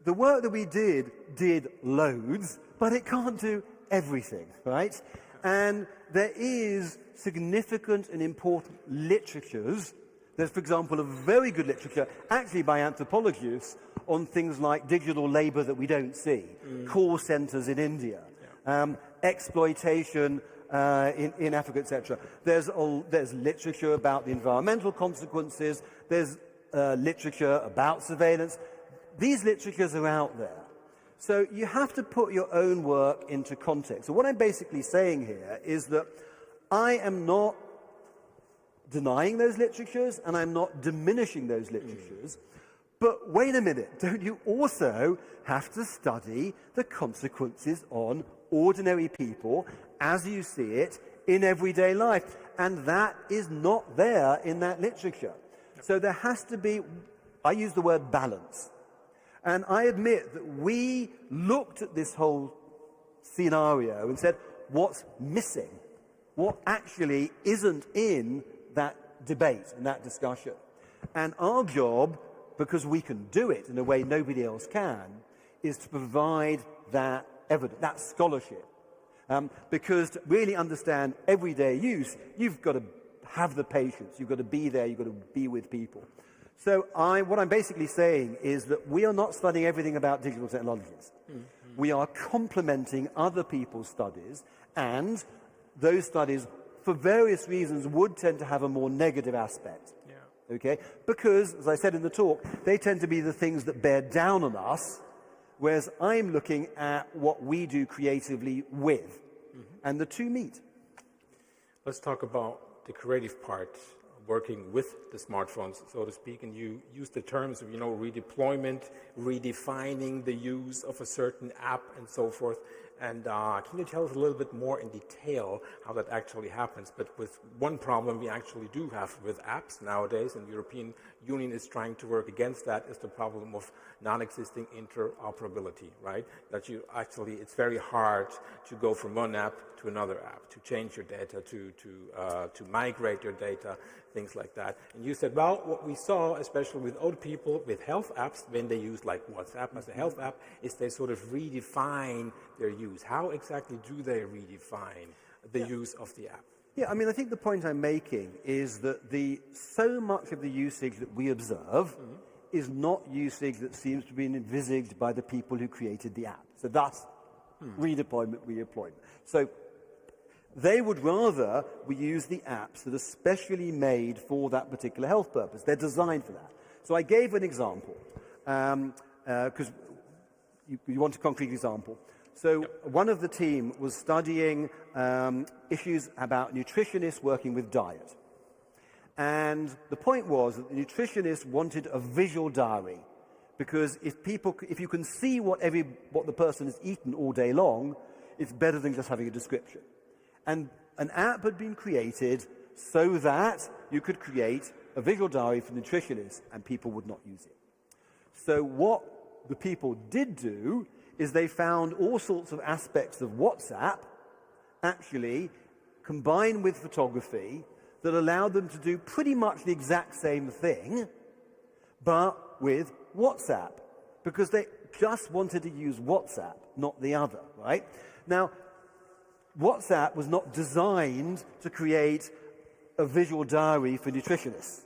the work that we did loads, but it can't do everything, right? And there is significant and important literatures. There's, for example, a very good literature, actually by anthropologists, on things like digital labor that we don't see, call centers in India, exploitation in Africa, etc. There's literature about the environmental consequences. There's literature about surveillance. These literatures are out there. So you have to put your own work into context. So what I'm basically saying here is that I am not denying those literatures and I'm not diminishing those literatures. But wait a minute, don't you also have to study the consequences on ordinary people as you see it in everyday life? And that is not there in that literature. So there has to be, I use the word balance. And I admit that we looked at this whole scenario and said, what's missing? What actually isn't in that debate, in that discussion? And our job, because we can do it in a way nobody else can, is to provide that evidence, that scholarship. Because to really understand everyday use, you've got to have the patience, you've got to be there, you've got to be with people. So what I'm basically saying is that we are not studying everything about digital technologies. We are complementing other people's studies, and those studies, for various reasons, would tend to have a more negative aspect. Yeah. Okay? Because, as I said in the talk, they tend to be the things that bear down on us, whereas I'm looking at what we do creatively with, and the two meet. Let's talk about the creative part, working with the smartphones, so to speak, and you use the terms of, redeployment, redefining the use of a certain app and so forth. And can you tell us a little bit more in detail how that actually happens? But with one problem we actually do have with apps nowadays, and the European Union is trying to work against that, is the problem of non-existing interoperability, right? That it's very hard to go from one app to another app, to change your data, to migrate your data, things like that. And you said, well, what we saw, especially with old people, with health apps, when they use like WhatsApp as a health app, is they sort of redefine their use. How exactly do they redefine the use of the app? Yeah, I mean, I think the point I'm making is that so much of the usage that we observe is not usage that seems to be envisaged by the people who created the app. So that's redeployment. So they would rather we use the apps that are specially made for that particular health purpose. They're designed for that. So I gave an example, because you want a concrete example. So one of the team was studying issues about nutritionists working with diet. And the point was that the nutritionist wanted a visual diary, because if you can see what the person has eaten all day long, it's better than just having a description. And an app had been created so that you could create a visual diary for nutritionists, and people would not use it. So what the people did do is they found all sorts of aspects of WhatsApp actually combined with photography that allowed them to do pretty much the exact same thing, but with WhatsApp because they just wanted to use WhatsApp, not the other, right? Now, WhatsApp was not designed to create a visual diary for nutritionists.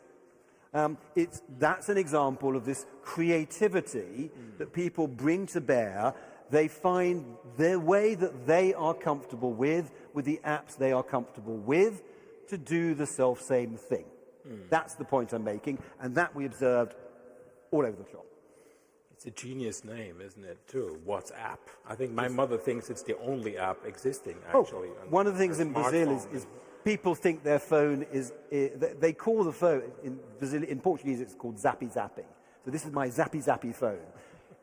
That's an example of this creativity that people bring to bear. They find their way that they are comfortable with the apps they are comfortable with, to do the self-same thing. That's the point I'm making, and that we observed all over the shop. It's a genius name, isn't it, too? WhatsApp. I think my mother thinks it's the only app existing, actually. One of the things in Brazil is people think their phone is, they call the phone, in Brazil, in Portuguese it's called zappy zappy. So this is my zappy zappy phone.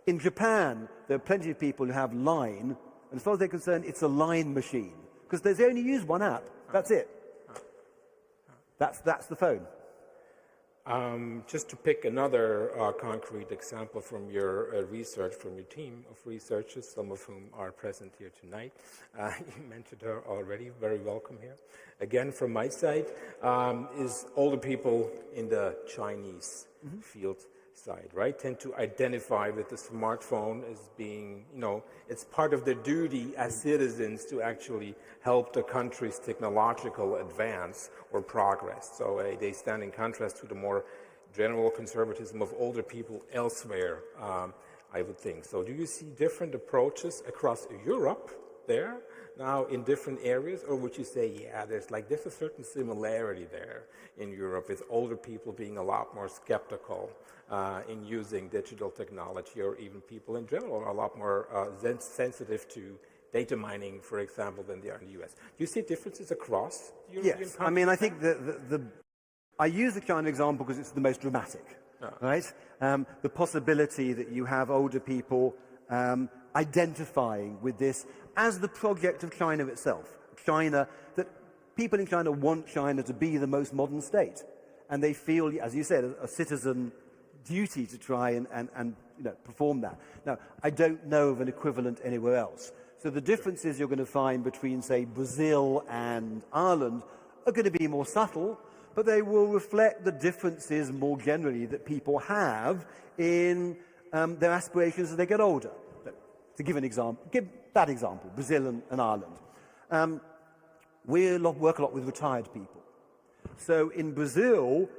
In Japan, there are plenty of people who have Line, and as far as they're concerned, it's a line machine, because they only use one app. That's it. That's the phone. Just to pick another concrete example from your research, from your team of researchers, some of whom are present here tonight. You mentioned her already, very welcome here. Again, from my side, is older people in the Chinese field side, right, tend to identify with the smartphone as being, it's part of their duty as citizens to actually help the country's technological advance or progress. So they stand in contrast to the more general conservatism of older people elsewhere, I would think. So do you see different approaches across Europe there now in different areas, or would you say, yeah, there's a certain similarity there in Europe with older people being a lot more skeptical in using digital technology, or even people in general are a lot more sensitive to data mining, for example, than they are in the US. Do you see differences across European countries? Yes, I mean, I think I use the China example because it's the most dramatic, right? The possibility that you have older people identifying with this as the project of China itself. That people in China want China to be the most modern state. And they feel, as you said, a citizen duty to try and perform that. Now, I don't know of an equivalent anywhere else. So the differences you're going to find between, say, Brazil and Ireland are going to be more subtle, but they will reflect the differences more generally that people have in their aspirations as they get older. To give an example, give that example, Brazil and Ireland. We work a lot with retired people. So in Brazil,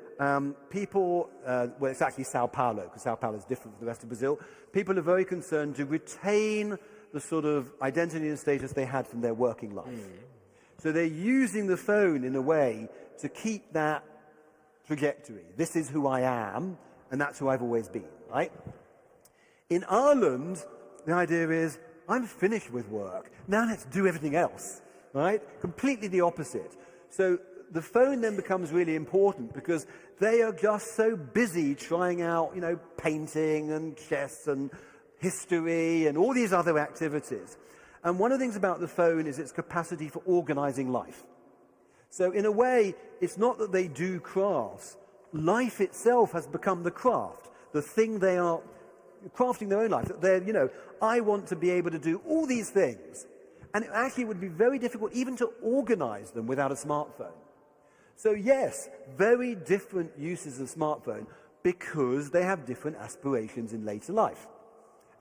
people, well, it's actually Sao Paulo, because Sao Paulo is different from the rest of Brazil. People are very concerned to retain the sort of identity and status they had from their working life. So they're using the phone in a way to keep that trajectory. This is who I am, and that's who I've always been, right? In Ireland, the idea is, I'm finished with work. Now let's do everything else, right? Completely the opposite. So the phone then becomes really important because they are just so busy trying out, painting and chess and history and all these other activities. And one of the things about the phone is its capacity for organizing life. So in a way, it's not that they do crafts. Life itself has become the craft, the thing they are crafting their own life. That they're, I want to be able to do all these things. And it actually would be very difficult even to organize them without a smartphone. So yes, very different uses of smartphone because they have different aspirations in later life.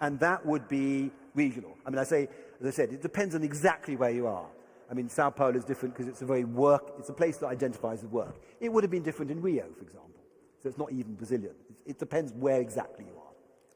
And that would be regional. I mean, as I said, it depends on exactly where you are. I mean, Sao Paulo is different because it's a place that identifies with work. It would have been different in Rio, for example. So it's not even Brazilian. It depends where exactly you are.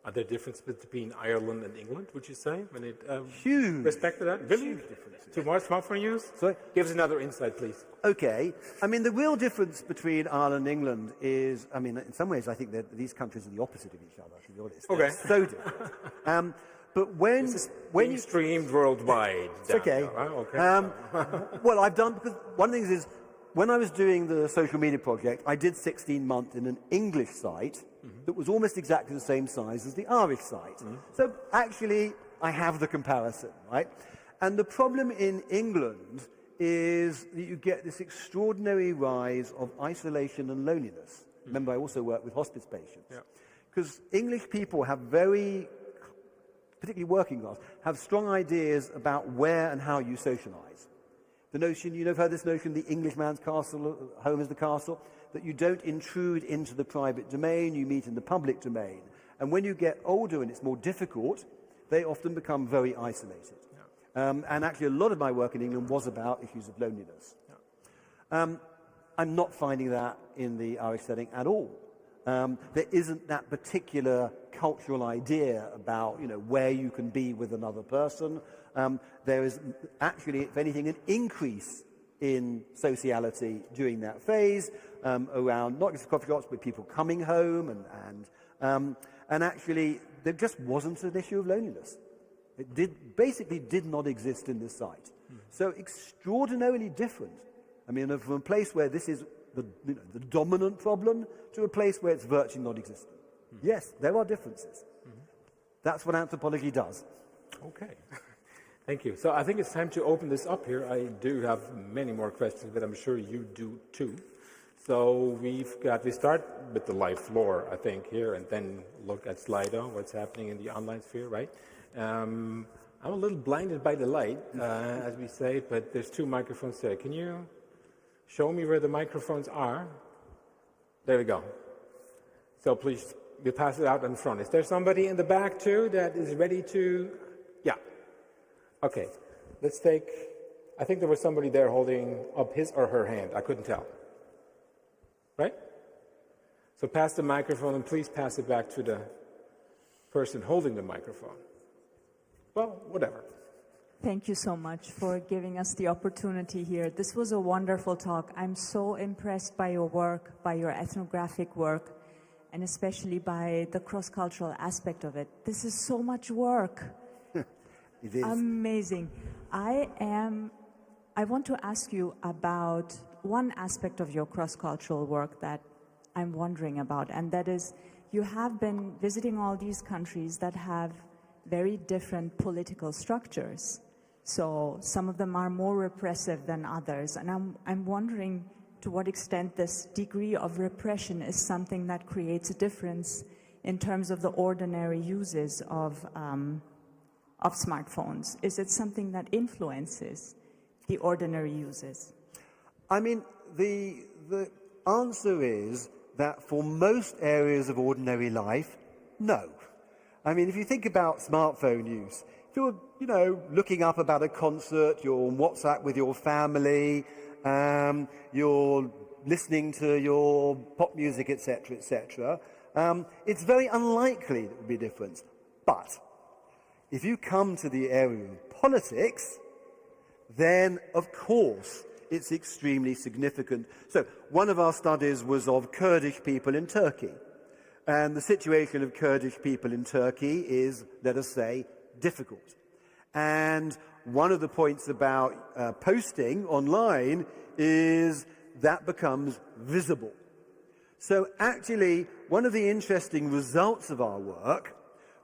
Are there differences between Ireland and England, would you say? When it huge. Respect to that? Really? Huge differences. Too much smartphone use? Sorry? Give us another insight, please. Okay. I mean, the real difference between Ireland and England is, I mean, in some ways, I think that these countries are the opposite of each other, to be honest. Okay. They're so different. But when you streamed worldwide. It's okay. Okay. Well, I've done, because one of the things is, when I was doing the social media project, I did 16 months in an English site that was almost exactly the same size as the Irish site. So actually, I have the comparison, right? And the problem in England is that you get this extraordinary rise of isolation and loneliness. Remember, I also work with hospice patients. Because English people have particularly working class, have strong ideas about where and how you socialize. The notion, you've heard this notion, the Englishman's castle, home is the castle, that you don't intrude into the private domain, you meet in the public domain. And when you get older and it's more difficult, they often become very isolated. Yeah. And actually, a lot of my work in England was about issues of loneliness. Yeah. I'm not finding that in the Irish setting at all. There isn't that particular cultural idea about, where you can be with another person. There is actually, if anything, an increase in sociality during that phase, around not just coffee shops, but people coming home, and actually there just wasn't an issue of loneliness. It basically did not exist in this site. So extraordinarily different. I mean, from a place where this is the dominant problem to a place where it's virtually non-existent. Yes, there are differences. That's what anthropology does. Okay. Thank you. So I think it's time to open this up here. I do have many more questions, but I'm sure you do too. So we start with the live floor, I think, here, and then look at Slido, what's happening in the online sphere, right? I'm a little blinded by the light, as we say, but there's 2 microphones there. Can you show me where the microphones are? There we go. So please, you pass it out in front. Is there somebody in the back too that is ready to? Yeah. Okay. Let's take, I think there was somebody there holding up his or her hand. I couldn't tell. Right? So pass the microphone and please pass it back to the person holding the microphone. Well, whatever. Thank you so much for giving us the opportunity here. This was a wonderful talk. I'm so impressed by your work, by your ethnographic work, and especially by the cross-cultural aspect of it. This is so much work. It is. Amazing. I want to ask you about one aspect of your cross-cultural work that I'm wondering about, and that is you have been visiting all these countries that have very different political structures. So some of them are more repressive than others. And I'm wondering to what extent this degree of repression is something that creates a difference in terms of the ordinary uses of smartphones. Is it something that influences the ordinary uses? I mean, the answer is that for most areas of ordinary life, no. I mean, if you think about smartphone use, if you're, looking up about a concert, you're on WhatsApp with your family, you're listening to your pop music, etc., etc., it's very unlikely there will be a difference. But if you come to the area of politics, then, of course, it's extremely significant. So one of our studies was of Kurdish people in Turkey. And the situation of Kurdish people in Turkey is, let us say, difficult. And one of the points about posting online is that becomes visible. So actually, one of the interesting results of our work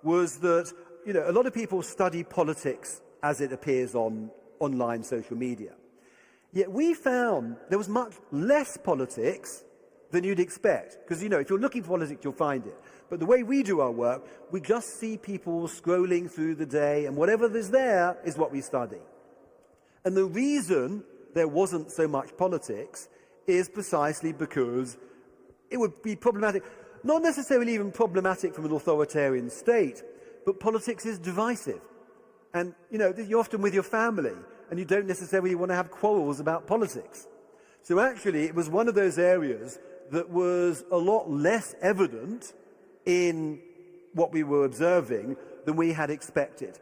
was that, a lot of people study politics as it appears on online social media. Yet we found there was much less politics than you'd expect. Because, if you're looking for politics, you'll find it. But the way we do our work, we just see people scrolling through the day, and whatever is there is what we study. And the reason there wasn't so much politics is precisely because it would be problematic. Not necessarily even problematic from an authoritarian state, but politics is divisive. And, you're often with your family, and you don't necessarily want to have quarrels about politics. So actually, it was one of those areas that was a lot less evident in what we were observing than we had expected.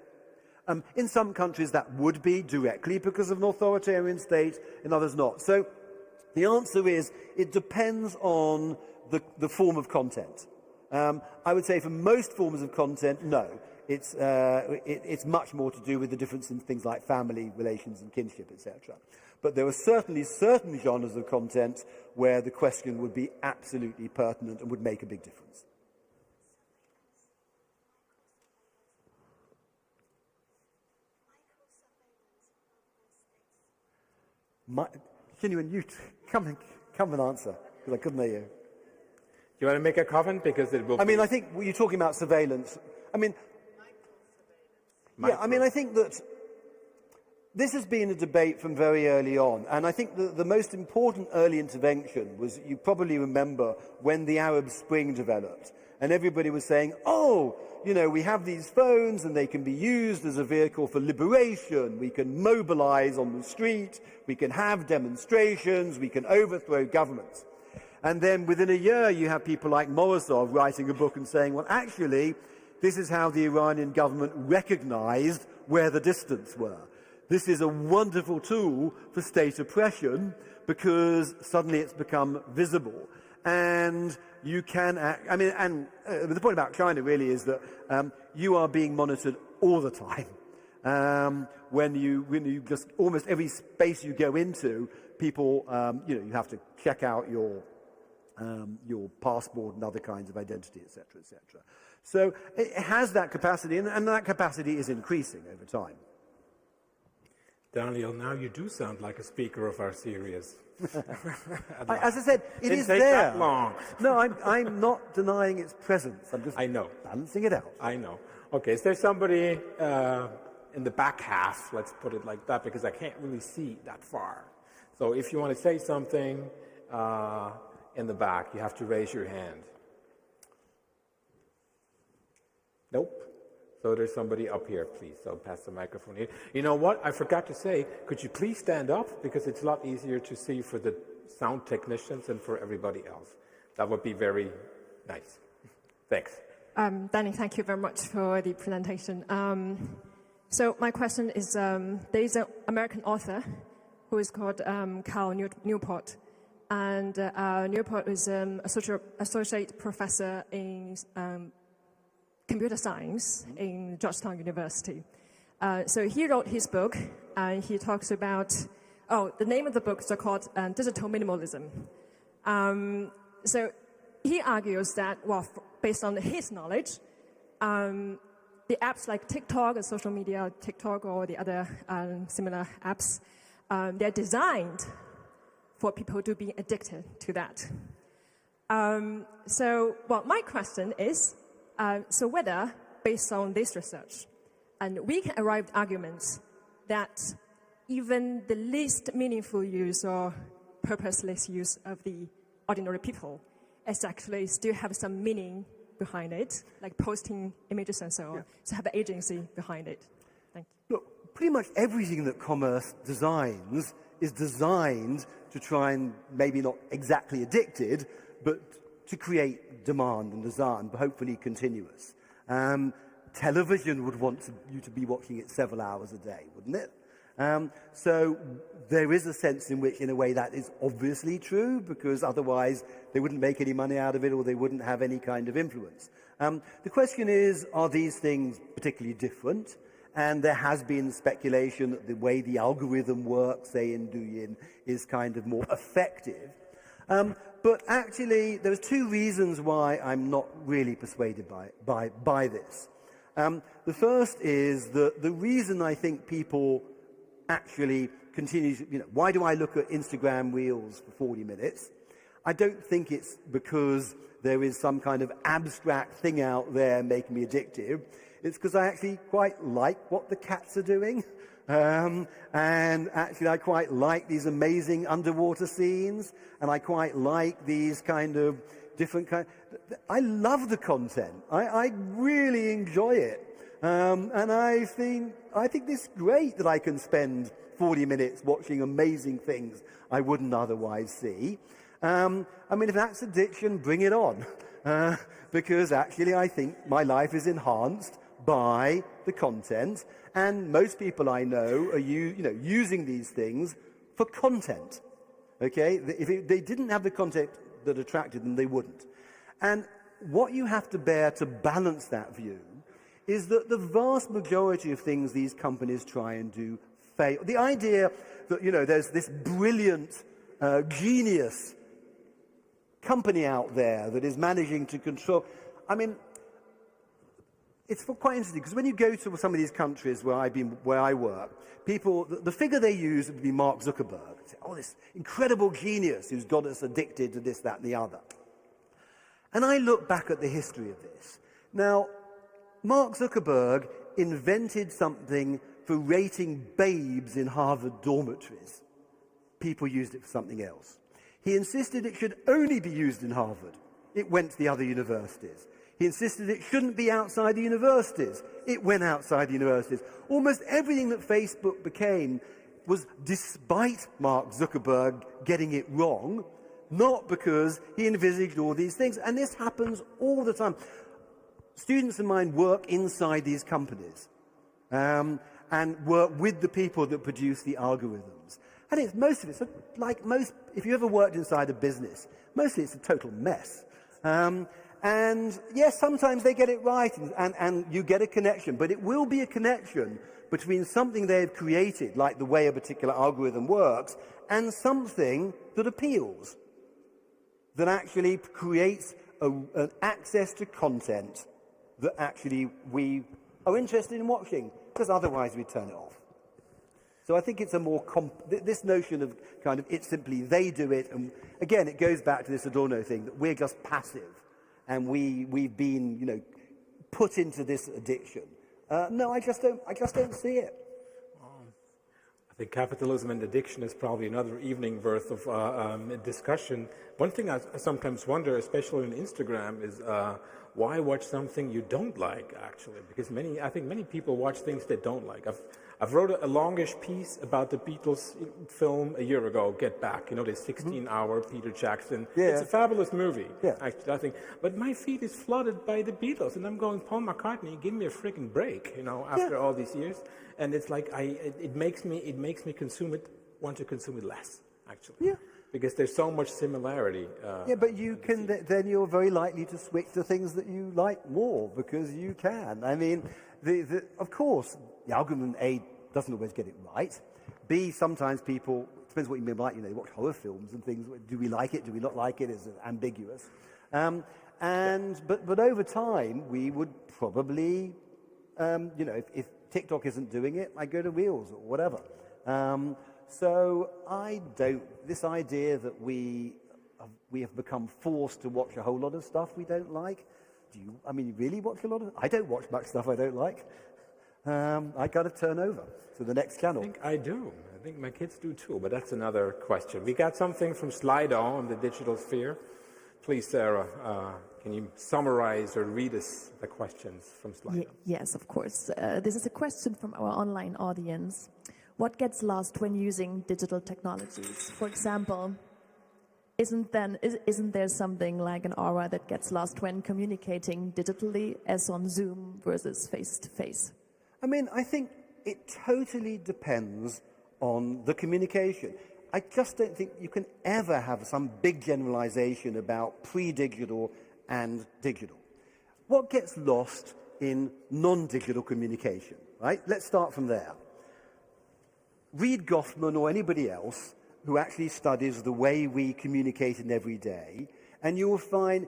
In some countries, that would be directly because of an authoritarian state, in others not. So the answer is, it depends on the form of content. I would say for most forms of content, no. It's much more to do with the difference in things like family relations and kinship, etc. But there are certainly certain genres of content where the question would be absolutely pertinent and would make a big difference. Genuine, you come and answer, because I couldn't hear you. Do you want to make a comment? Because it will. I mean, I think you're talking about surveillance. I mean, I think that this has been a debate from very early on, and I think the most important early intervention was, you probably remember, when the Arab Spring developed, and everybody was saying, oh, you know, we have these phones and they can be used as a vehicle for liberation. We can mobilize on the street. We can have demonstrations. We can overthrow governments. And then within a year, you have people like Morozov writing a book and saying, well, actually, this is how the Iranian government recognized where the dissidents were. This is a wonderful tool for state oppression because suddenly it's become visible. And you can act, I mean, and the point about China really is that you are being monitored all the time. When you just, almost every space you go into, people, you know, you have to check out your passport and other kinds of identity, etc., etc. So it has that capacity, and that capacity is increasing over time. Daniel, now you do sound like a speaker of our series. As I said, it is there. Didn't take that long. No, I'm not denying its presence. I'm just balancing it out. I know. Okay, is there somebody in the back half, let's put it like that, because I can't really see that far. So if you want to say something in the back, you have to raise your hand. Nope. So there's somebody up here, please. So pass the microphone here. You know what? I forgot to say, could you please stand up? Because it's a lot easier to see for the sound technicians and for everybody else. That would be very nice. Thanks. Danny, thank you very much for the presentation. So my question is, there is an American author who is called Cal Newport. And Newport is associate professor in computer science in Georgetown University. So he wrote his book, and he talks about, the name of the book is called Digital Minimalism. So he argues that, well, based on his knowledge, the apps like TikTok and social media, TikTok or the other similar apps, they're designed for people to be addicted to that. My question is, so whether, based on this research, and we can arrive at arguments that even the least meaningful use or purposeless use of the ordinary people is actually still have some meaning behind it, like posting images and so on, to have agency behind it. Thank you. Look, pretty much everything that commerce designs is designed to try and, maybe not exactly addicted, but to create demand and desire, and hopefully continuous. Television would want you to be watching it several hours a day, wouldn't it? So there is a sense in which, in a way, that is obviously true, because otherwise they wouldn't make any money out of it or they wouldn't have any kind of influence. The question is, are these things particularly different? And there has been speculation that the way the algorithm works, say in Douyin, is kind of more effective. But actually, there's two reasons why I'm not really persuaded by this. The first is that the reason I think people actually continue to, why do I look at Instagram Reels for 40 minutes? I don't think it's because there is some kind of abstract thing out there making me addictive. It's because I actually quite like what the cats are doing. And actually, I quite like these amazing underwater scenes, and I quite like these kind of different kind. I love the content. I really enjoy it, and I think this is great that I can spend 40 minutes watching amazing things I wouldn't otherwise see. I mean, if that's addiction, bring it on, because actually, I think my life is enhanced by the content. And most people I know are using these things for content. Okay? If they didn't have the content that attracted them, they wouldn't. And what you have to bear to balance that view is that the vast majority of things these companies try and do fail. The idea that, there's this brilliant, genius company out there that is managing to control. I mean, it's quite interesting, because when you go to some of these countries where I work, people, the figure they use would be Mark Zuckerberg. Say, this incredible genius who's got us addicted to this, that, and the other. And I look back at the history of this. Now, Mark Zuckerberg invented something for rating babes in Harvard dormitories. People used it for something else. He insisted it should only be used in Harvard. It went to the other universities. He insisted it shouldn't be outside the universities. It went outside the universities. Almost everything that Facebook became was despite Mark Zuckerberg getting it wrong, not because he envisaged all these things. And this happens all the time. Students of mine work inside these companies and work with the people that produce the algorithms. And it's most of it, like most, if you ever worked inside a business, mostly it's a total mess. And yes, sometimes they get it right and you get a connection, but it will be a connection between something they've created, like the way a particular algorithm works, and something that appeals, that actually creates an access to content that actually we are interested in watching, because otherwise we turn it off. So I think it's a more, this notion of kind of, it's simply they do it, and again, it goes back to this Adorno thing, that we're just passive, and we've been, you know, put into this addiction. No, I just don't see it. I think capitalism and addiction is probably another evening worth of discussion. One thing I sometimes wonder, especially on Instagram, is why watch something you don't like, actually? Because I think many people watch things they don't like. I've wrote a longish piece about the Beatles film a year ago, Get Back, you know, the 16-hour Peter Jackson. Yeah. It's a fabulous movie, yeah. Actually, I think. But my feed is flooded by the Beatles, and I'm going, Paul McCartney, give me a freaking break, you know, after all these years. And it's like, it makes me want to consume it less, actually. Yeah. Because there's so much similarity. Yeah, but you can, then you're very likely to switch to things that you like more, because you can. I mean, of course, the algorithm, A, doesn't always get it right. B, sometimes people, it depends what you mean by, you know, they watch horror films and things. Do we like it? Do we not like it? It's ambiguous. But over time, we would probably, you know, if TikTok isn't doing it, I go to Reels or whatever. So this idea that we have become forced to watch a whole lot of stuff we don't like. You really watch a lot of? I don't watch much stuff I don't like. I got to turn over to the next channel. I think I do. I think my kids do too, but that's another question. We got something from Slido on the digital sphere. Please, Sarah, can you summarize or read us the questions from Slido? Yes, of course. This is a question from our online audience. What gets lost when using digital technologies? For example, isn't there something like an aura that gets lost when communicating digitally, as on Zoom versus face-to-face? I mean, I think it totally depends on the communication. I just don't think you can ever have some big generalization about pre-digital and digital. What gets lost in non-digital communication, right? Let's start from there. Read Goffman or anybody else who actually studies the way we communicate in every day, and you will find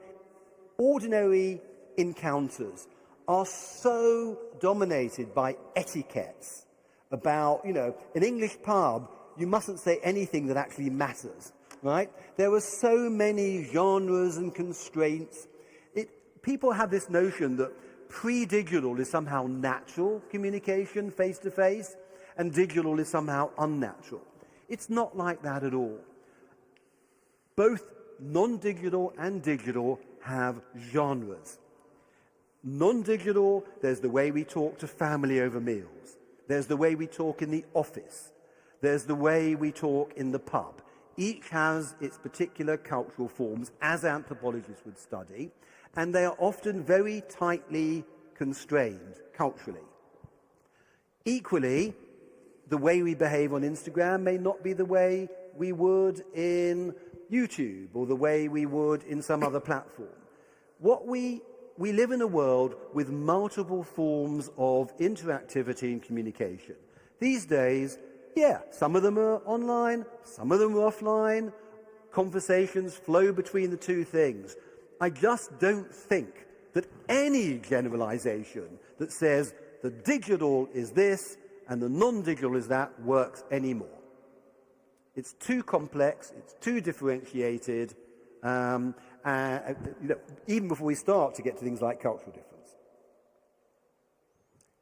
ordinary encounters are so dominated by etiquettes about, you know, an English pub, you mustn't say anything that actually matters, right? There are so many genres and constraints. People have this notion that pre-digital is somehow natural communication, face-to-face, and digital is somehow unnatural. It's not like that at all. Both non-digital and digital have genres. Non-digital, there's the way we talk to family over meals. There's the way we talk in the office. There's the way we talk in the pub. Each has its particular cultural forms, as anthropologists would study, and they are often very tightly constrained culturally. Equally, the way we behave on Instagram may not be the way we would in YouTube or the way we would in some other platform. We live in a world with multiple forms of interactivity and communication. These days, yeah, some of them are online, some of them are offline. Conversations flow between the two things. I just don't think that any generalization that says the digital is this and the non-digital is that works anymore. It's too complex, it's too differentiated, even before we start to get to things like cultural difference.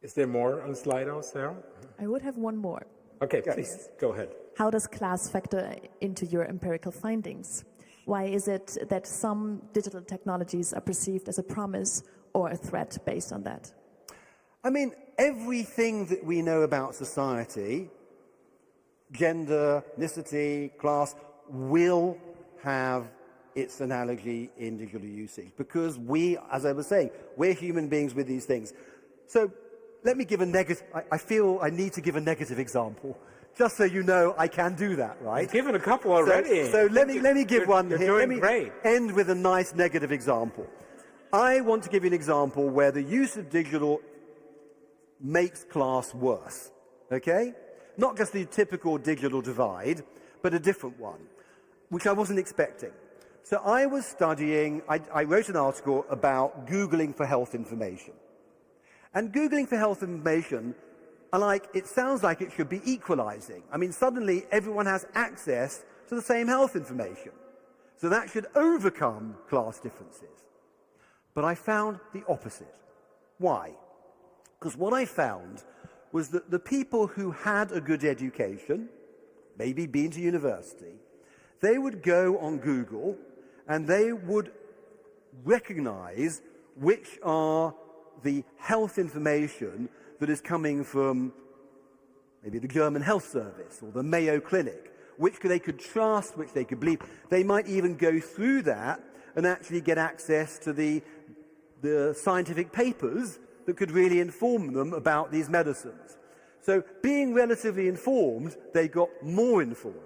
Is there more on Slido, Sarah? I would have one more. Okay, please, go ahead. How does class factor into your empirical findings? Why is it that some digital technologies are perceived as a promise or a threat based on that? I mean, everything that we know about society, gender, ethnicity, class, will have its analogy in digital usage, because we, as I was saying, we're human beings with these things. So let me give a negative, I feel I need to give a negative example, just so you know I can do that, right? You've given a couple already. So let me give one you're here. Doing Let me great. end with a nice negative example. I want to give you an example where the use of digital makes class worse, okay? Not just the typical digital divide, but a different one, which I wasn't expecting. So I was studying, I wrote an article about Googling for health information. And Googling for health information, it sounds like it should be equalizing. I mean, suddenly everyone has access to the same health information. So that should overcome class differences. But I found the opposite. Why? Because what I found was that the people who had a good education, maybe been to university, they would go on Google and they would recognize which are the health information that is coming from maybe the German Health Service or the Mayo Clinic, which they could trust, which they could believe. They might even go through that and actually get access to the scientific papers that could really inform them about these medicines. So being relatively informed, they got more informed.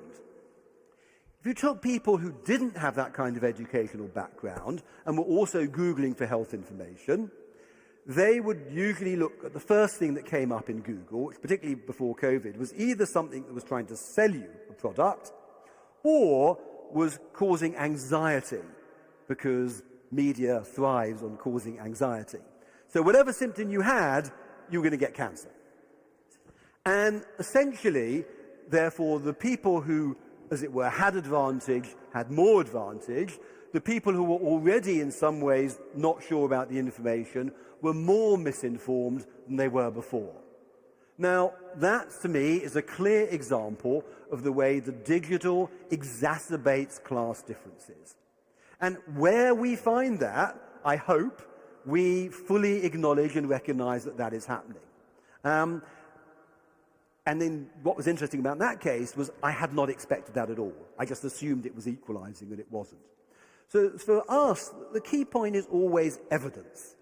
If you took people who didn't have that kind of educational background and were also Googling for health information, they would usually look at the first thing that came up in Google, which particularly before COVID, was either something that was trying to sell you a product or was causing anxiety, because media thrives on causing anxiety. So whatever symptom you had, you were going to get cancer. And essentially, therefore, the people who, as it were, had advantage, had more advantage. The people who were already in some ways not sure about the information were more misinformed than they were before. Now, that to me is a clear example of the way the digital exacerbates class differences. And where we find that, I hope, we fully acknowledge and recognize that that is happening. And then what was interesting about that case was I had not expected that at all. I just assumed it was equalizing, and it wasn't. So for us, the key point is always evidence.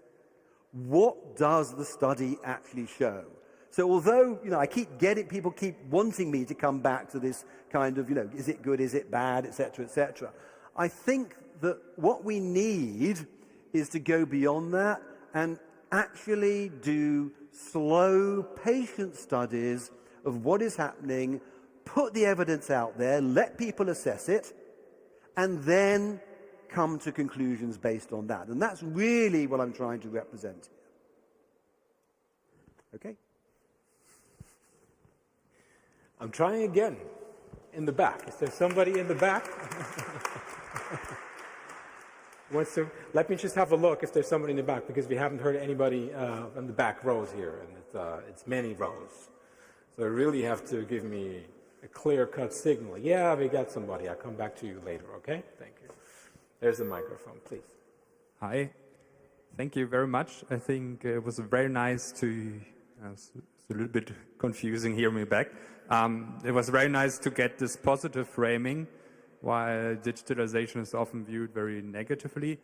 What does the study actually show? So although, I people keep wanting me to come back to this kind of, is it good, is it bad, etc., etc. I think that what we need is to go beyond that and actually do slow, patient studies of what is happening, put the evidence out there, let people assess it, and then come to conclusions based on that. And that's really what I'm trying to represent here. Okay? I'm trying again. In the back. Is there somebody in the back? Let me just have a look if there's somebody in the back, because we haven't heard anybody in the back rows here, and it's many rows. So you really have to give me a clear-cut signal. Yeah, we got somebody. I'll come back to you later, okay? Thank you. There's the microphone, please. Hi. Thank you very much. I think it was very nice to... it's a little bit confusing hearing me back. It was very nice to get this positive framing, while digitalization is often viewed very negatively.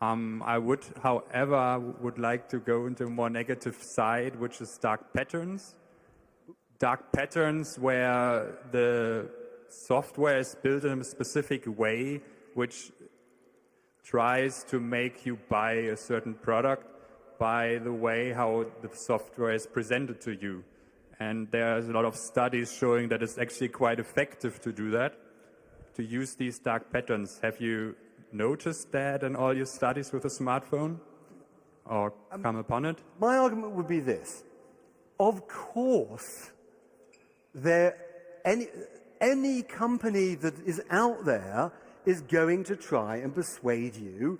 I would, however, like to go into a more negative side, which is dark patterns. Dark patterns where the software is built in a specific way, which tries to make you buy a certain product by the way how the software is presented to you. And there's a lot of studies showing that it's actually quite effective to do that, to use these dark patterns. Have you noticed that in all your studies with a smartphone, or come upon it? My argument would be this. Of course, any company that is out there is going to try and persuade you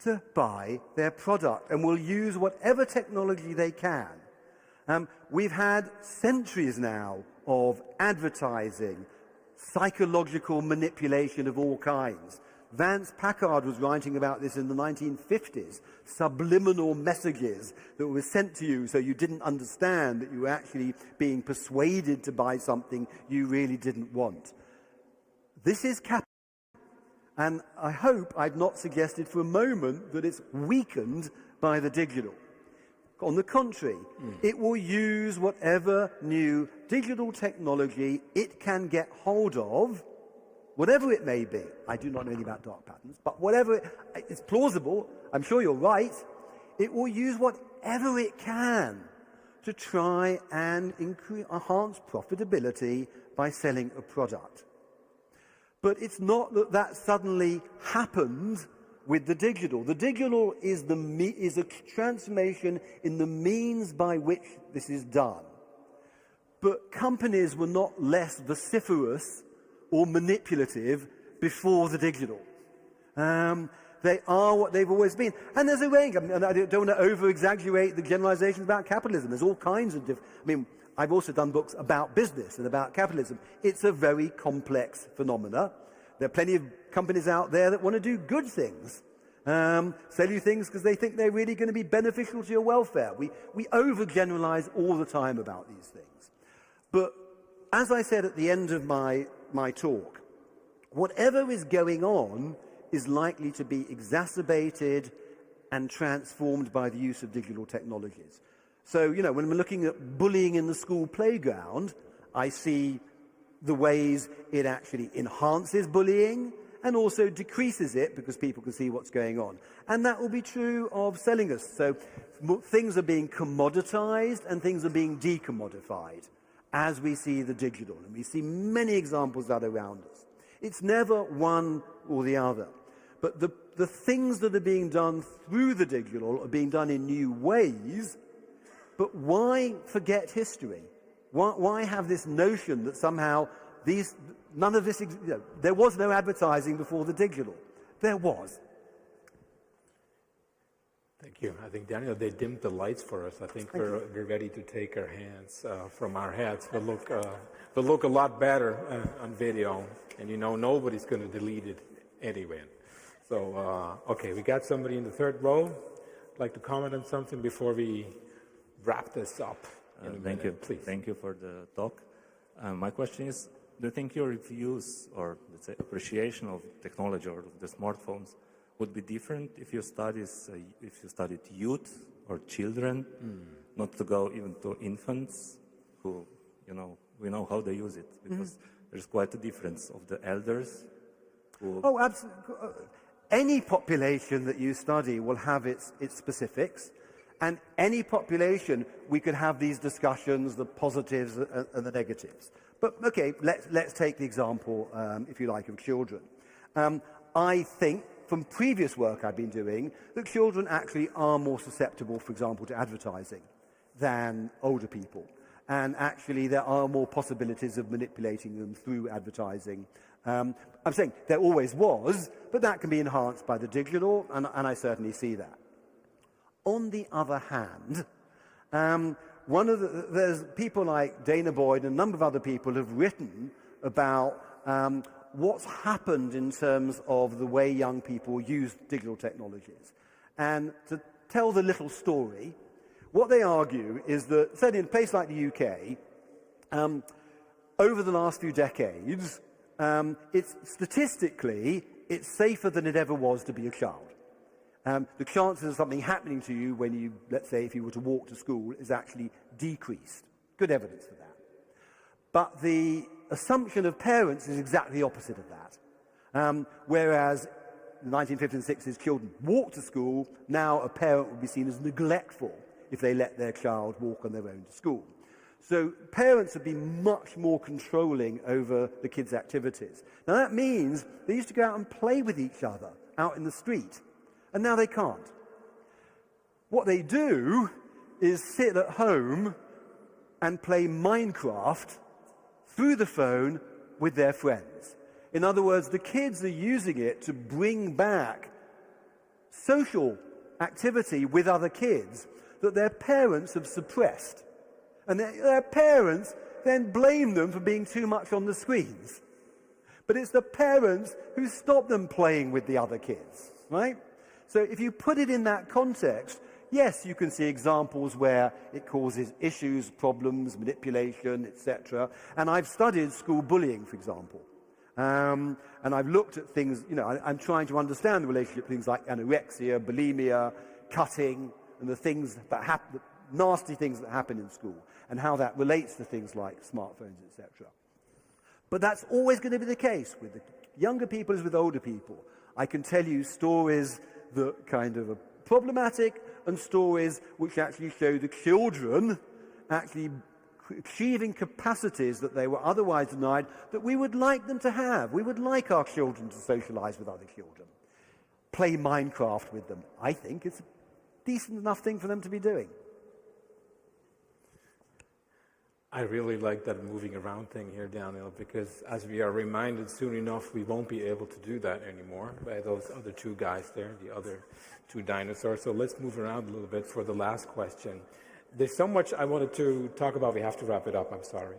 to buy their product, and will use whatever technology they can. We've had centuries now of advertising, psychological manipulation of all kinds, Vance Packard was writing about this in the 1950s, subliminal messages that were sent to you so you didn't understand that you were actually being persuaded to buy something you really didn't want. This is capitalism, and I hope I've not suggested for a moment that it's weakened by the digital. On the contrary, it will use whatever new digital technology it can get hold of, whatever it may be. I do not know anything about dark patterns, but whatever it's plausible, I'm sure you're right, it will use whatever it can to try and enhance profitability by selling a product. But it's not that that suddenly happened with the digital. The digital is a transformation in the means by which this is done. But companies were not less vociferous or manipulative before the digital. They are what they've always been. And there's a range, and I don't want to over-exaggerate the generalizations about capitalism. There's all kinds of I've also done books about business and about capitalism. It's a very complex phenomena. There are plenty of companies out there that want to do good things, sell you things because they think they're really going to be beneficial to your welfare. We overgeneralize all the time about these things. But as I said at the end of my talk, whatever is going on is likely to be exacerbated and transformed by the use of digital technologies. So, when we're looking at bullying in the school playground, I see the ways it actually enhances bullying and also decreases it because people can see what's going on. And that will be true of selling us. So things are being commoditized and things are being decommodified as we see the digital. And we see many examples of that around us. It's never one or the other. But the things that are being done through the digital are being done in new ways. But why forget history? Why have this notion that somehow none of this, there was no advertising before the digital? There was. Thank you. I think, Daniel, they dimmed the lights for us. I think we're ready to take our hands from our heads. We'll look a lot better on video. And nobody's going to delete it anyway. So, okay, we got somebody in the third row. I'd like to comment on something before we wrap this up. Thank you. Please. Thank you for the talk. My question is, do you think your views or, let's say, appreciation of technology or the smartphones would be different if you studied youth or children, not to go even to infants who, we know how they use it, because there's quite a difference of the elders who... Oh, absolutely. Any population that you study will have its specifics. And any population, we could have these discussions, the positives and the negatives. But, okay, let's take the example, if you like, of children. I think, from previous work I've been doing, that children actually are more susceptible, for example, to advertising than older people. And actually, there are more possibilities of manipulating them through advertising. I'm saying there always was, but that can be enhanced by the digital, and I certainly see that. On the other hand, there's people like Dana Boyd and a number of other people have written about what's happened in terms of the way young people use digital technologies. And to tell the little story, what they argue is that, certainly in a place like the UK, over the last few decades, statistically, it's safer than it ever was to be a child. The chances of something happening to you when you, let's say, if you were to walk to school, is actually decreased. Good evidence for that. But the assumption of parents is exactly the opposite of that. Whereas in the 1950s and 60s, children walked to school, now a parent would be seen as neglectful if they let their child walk on their own to school. So parents have been much more controlling over the kids' activities. Now that means they used to go out and play with each other out in the street. And now they can't. What they do is sit at home and play Minecraft through the phone with their friends. In other words, the kids are using it to bring back social activity with other kids that their parents have suppressed. And their parents then blame them for being too much on the screens. But it's the parents who stop them playing with the other kids, right? So if you put it in that context, yes, you can see examples where it causes issues, problems, manipulation, etc. And I've studied school bullying, for example. And I've looked at things, I'm trying to understand the relationship, things like anorexia, bulimia, cutting, and the things that happen, the nasty things that happen in school, and how that relates to things like smartphones, etc. But that's always going to be the case with the younger people as with older people. I can tell you stories that kind of are problematic and stories which actually show the children actually achieving capacities that they were otherwise denied that we would like them to have. We would like our children to socialize with other children, play Minecraft with them. I think it's a decent enough thing for them to be doing. I really like that moving around thing here, Daniel, because as we are reminded soon enough, we won't be able to do that anymore by those other two guys there, the other two dinosaurs. So let's move around a little bit for the last question. There's so much I wanted to talk about. We have to wrap it up, I'm sorry.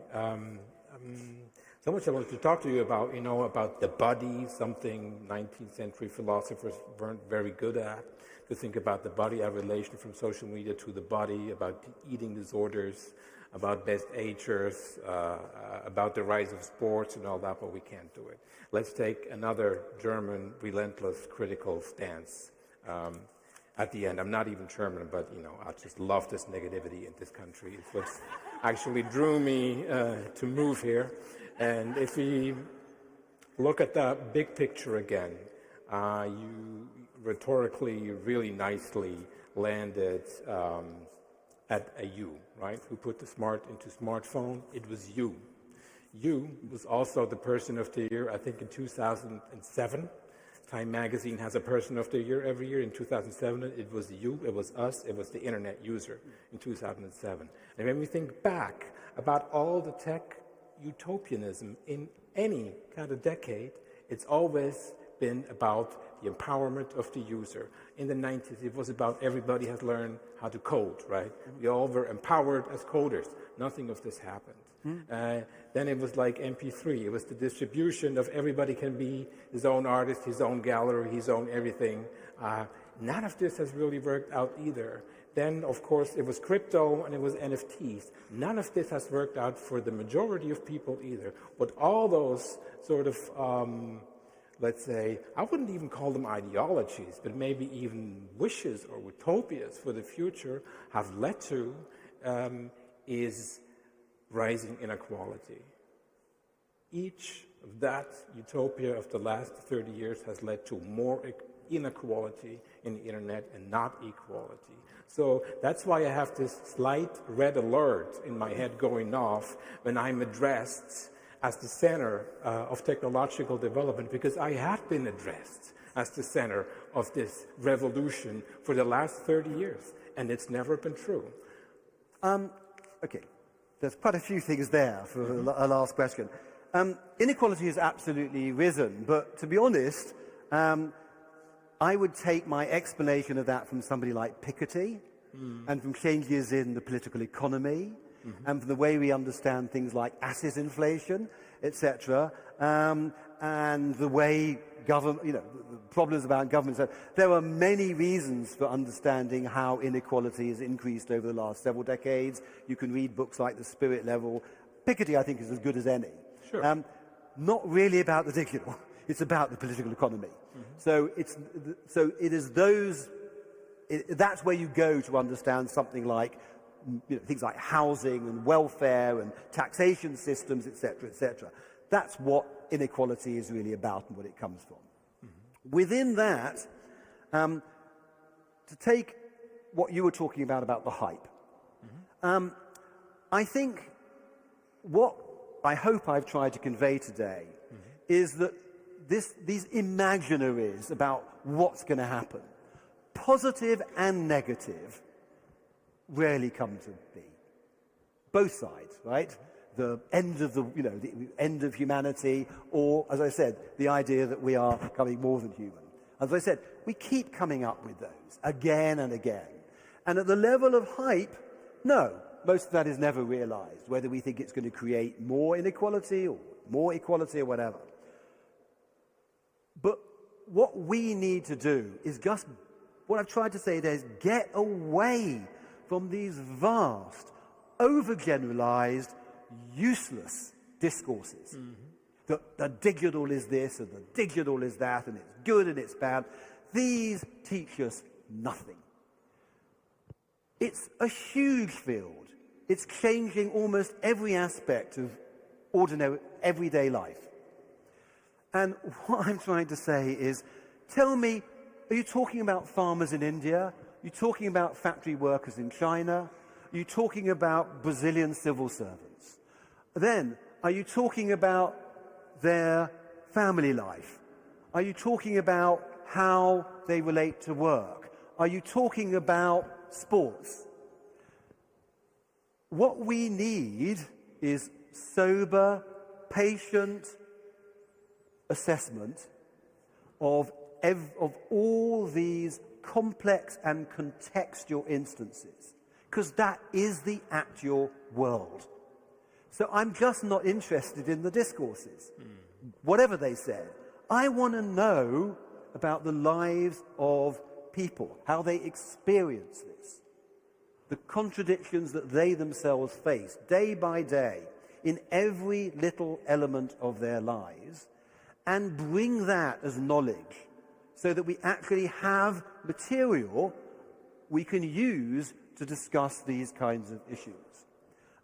So much I wanted to talk to you about, about the body, something 19th century philosophers weren't very good at, to think about the body, our relation from social media to the body, about eating disorders, about best agers, about the rise of sports and all that, but we can't do it. Let's take another German, relentless, critical stance at the end. I'm not even German, but, I just love this negativity in this country. It's what actually drew me to move here. And if we look at the big picture again, you rhetorically, really nicely landed at a you, right? Who put the smart into smartphone? It was you. You was also the person of the year, I think in 2007. Time magazine has a person of the year every year. In 2007, it was you, it was us, it was the internet user in 2007. And when we think back about all the tech utopianism in any kind of decade, it's always been about the empowerment of the user. In the 90s, it was about everybody has learned how to code, right? We all were empowered as coders. Nothing of this happened. Then it was like MP3. It was the distribution of everybody can be his own artist, his own gallery, his own everything. None of this has really worked out either. Then, of course, it was crypto and it was NFTs. None of this has worked out for the majority of people either. But all those sort of let's say, I wouldn't even call them ideologies, but maybe even wishes or utopias for the future have led to is rising inequality. Each of that utopia of the last 30 years has led to more inequality in the internet and not equality. So that's why I have this slight red alert in my head going off when I'm addressed as the center of technological development, because I have been addressed as the center of this revolution for the last 30 years, and it's never been true. Okay, there's quite a few things there for a last question. Inequality has absolutely risen, but to be honest, I would take my explanation of that from somebody like Piketty and from changes in the political economy, and from the way we understand things like asset inflation, etc., and the way government, the problems about government. So there are many reasons for understanding how inequality has increased over the last several decades. You can read books like The Spirit Level. Piketty, I think, is as good as any. Sure. Not really about the digital. It's about the political economy. So it is those. That's where you go to understand something like things like housing and welfare and taxation systems, etc., etc. That's what inequality is really about and what it comes from. Within that, to take what you were talking about the hype, I think what I hope I've tried to convey today is that these imaginaries about what's going to happen, positive and negative, rarely come to be. Both sides, right? The end of the end of humanity, or, as I said, the idea that we are becoming more than human. As I said, we keep coming up with those again and again. And at the level of hype, no, most of that is never realized, whether we think it's going to create more inequality or more equality or whatever. what we need to do is just, what I've tried to say there is get away from these vast, overgeneralized, useless discourses. The digital is this and the digital is that, and it's good and it's bad. These teach us nothing. It's a huge field. It's changing almost every aspect of ordinary, everyday life. And what I'm trying to say is, tell me, are you talking about farmers in India? Are you talking about factory workers in China? Are you talking about Brazilian civil servants? Then, are you talking about their family life? Are you talking about how they relate to work? Are you talking about sports? What we need is sober, patient assessment of all these complex and contextual instances, because that is the actual world. So I'm just not interested in the discourses, whatever they said. I want to know about the lives of people, how they experience this, the contradictions that they themselves face day by day in every little element of their lives, and bring that as knowledge so that we actually have material we can use to discuss these kinds of issues.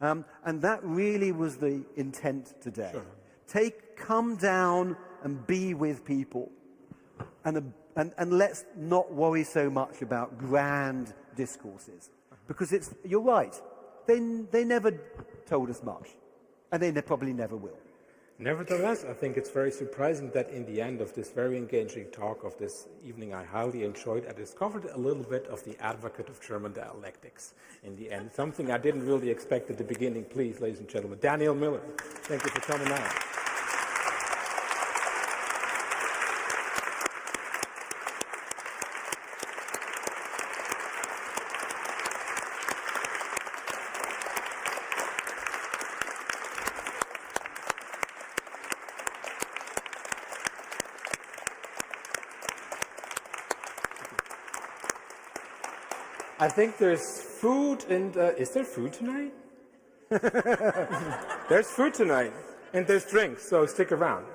And that really was the intent today. Sure. Come down and be with people. And let's not worry so much about grand discourses. Because you're right, they never told us much. And they probably never will. Nevertheless, I think it's very surprising that in the end of this very engaging talk of this evening I highly enjoyed, I discovered a little bit of the advocate of German dialectics in the end. Something I didn't really expect at the beginning. Please, ladies and gentlemen, Daniel Miller, thank you for coming out. I think there's food and... is there food tonight? There's food tonight, and there's drinks, so stick around.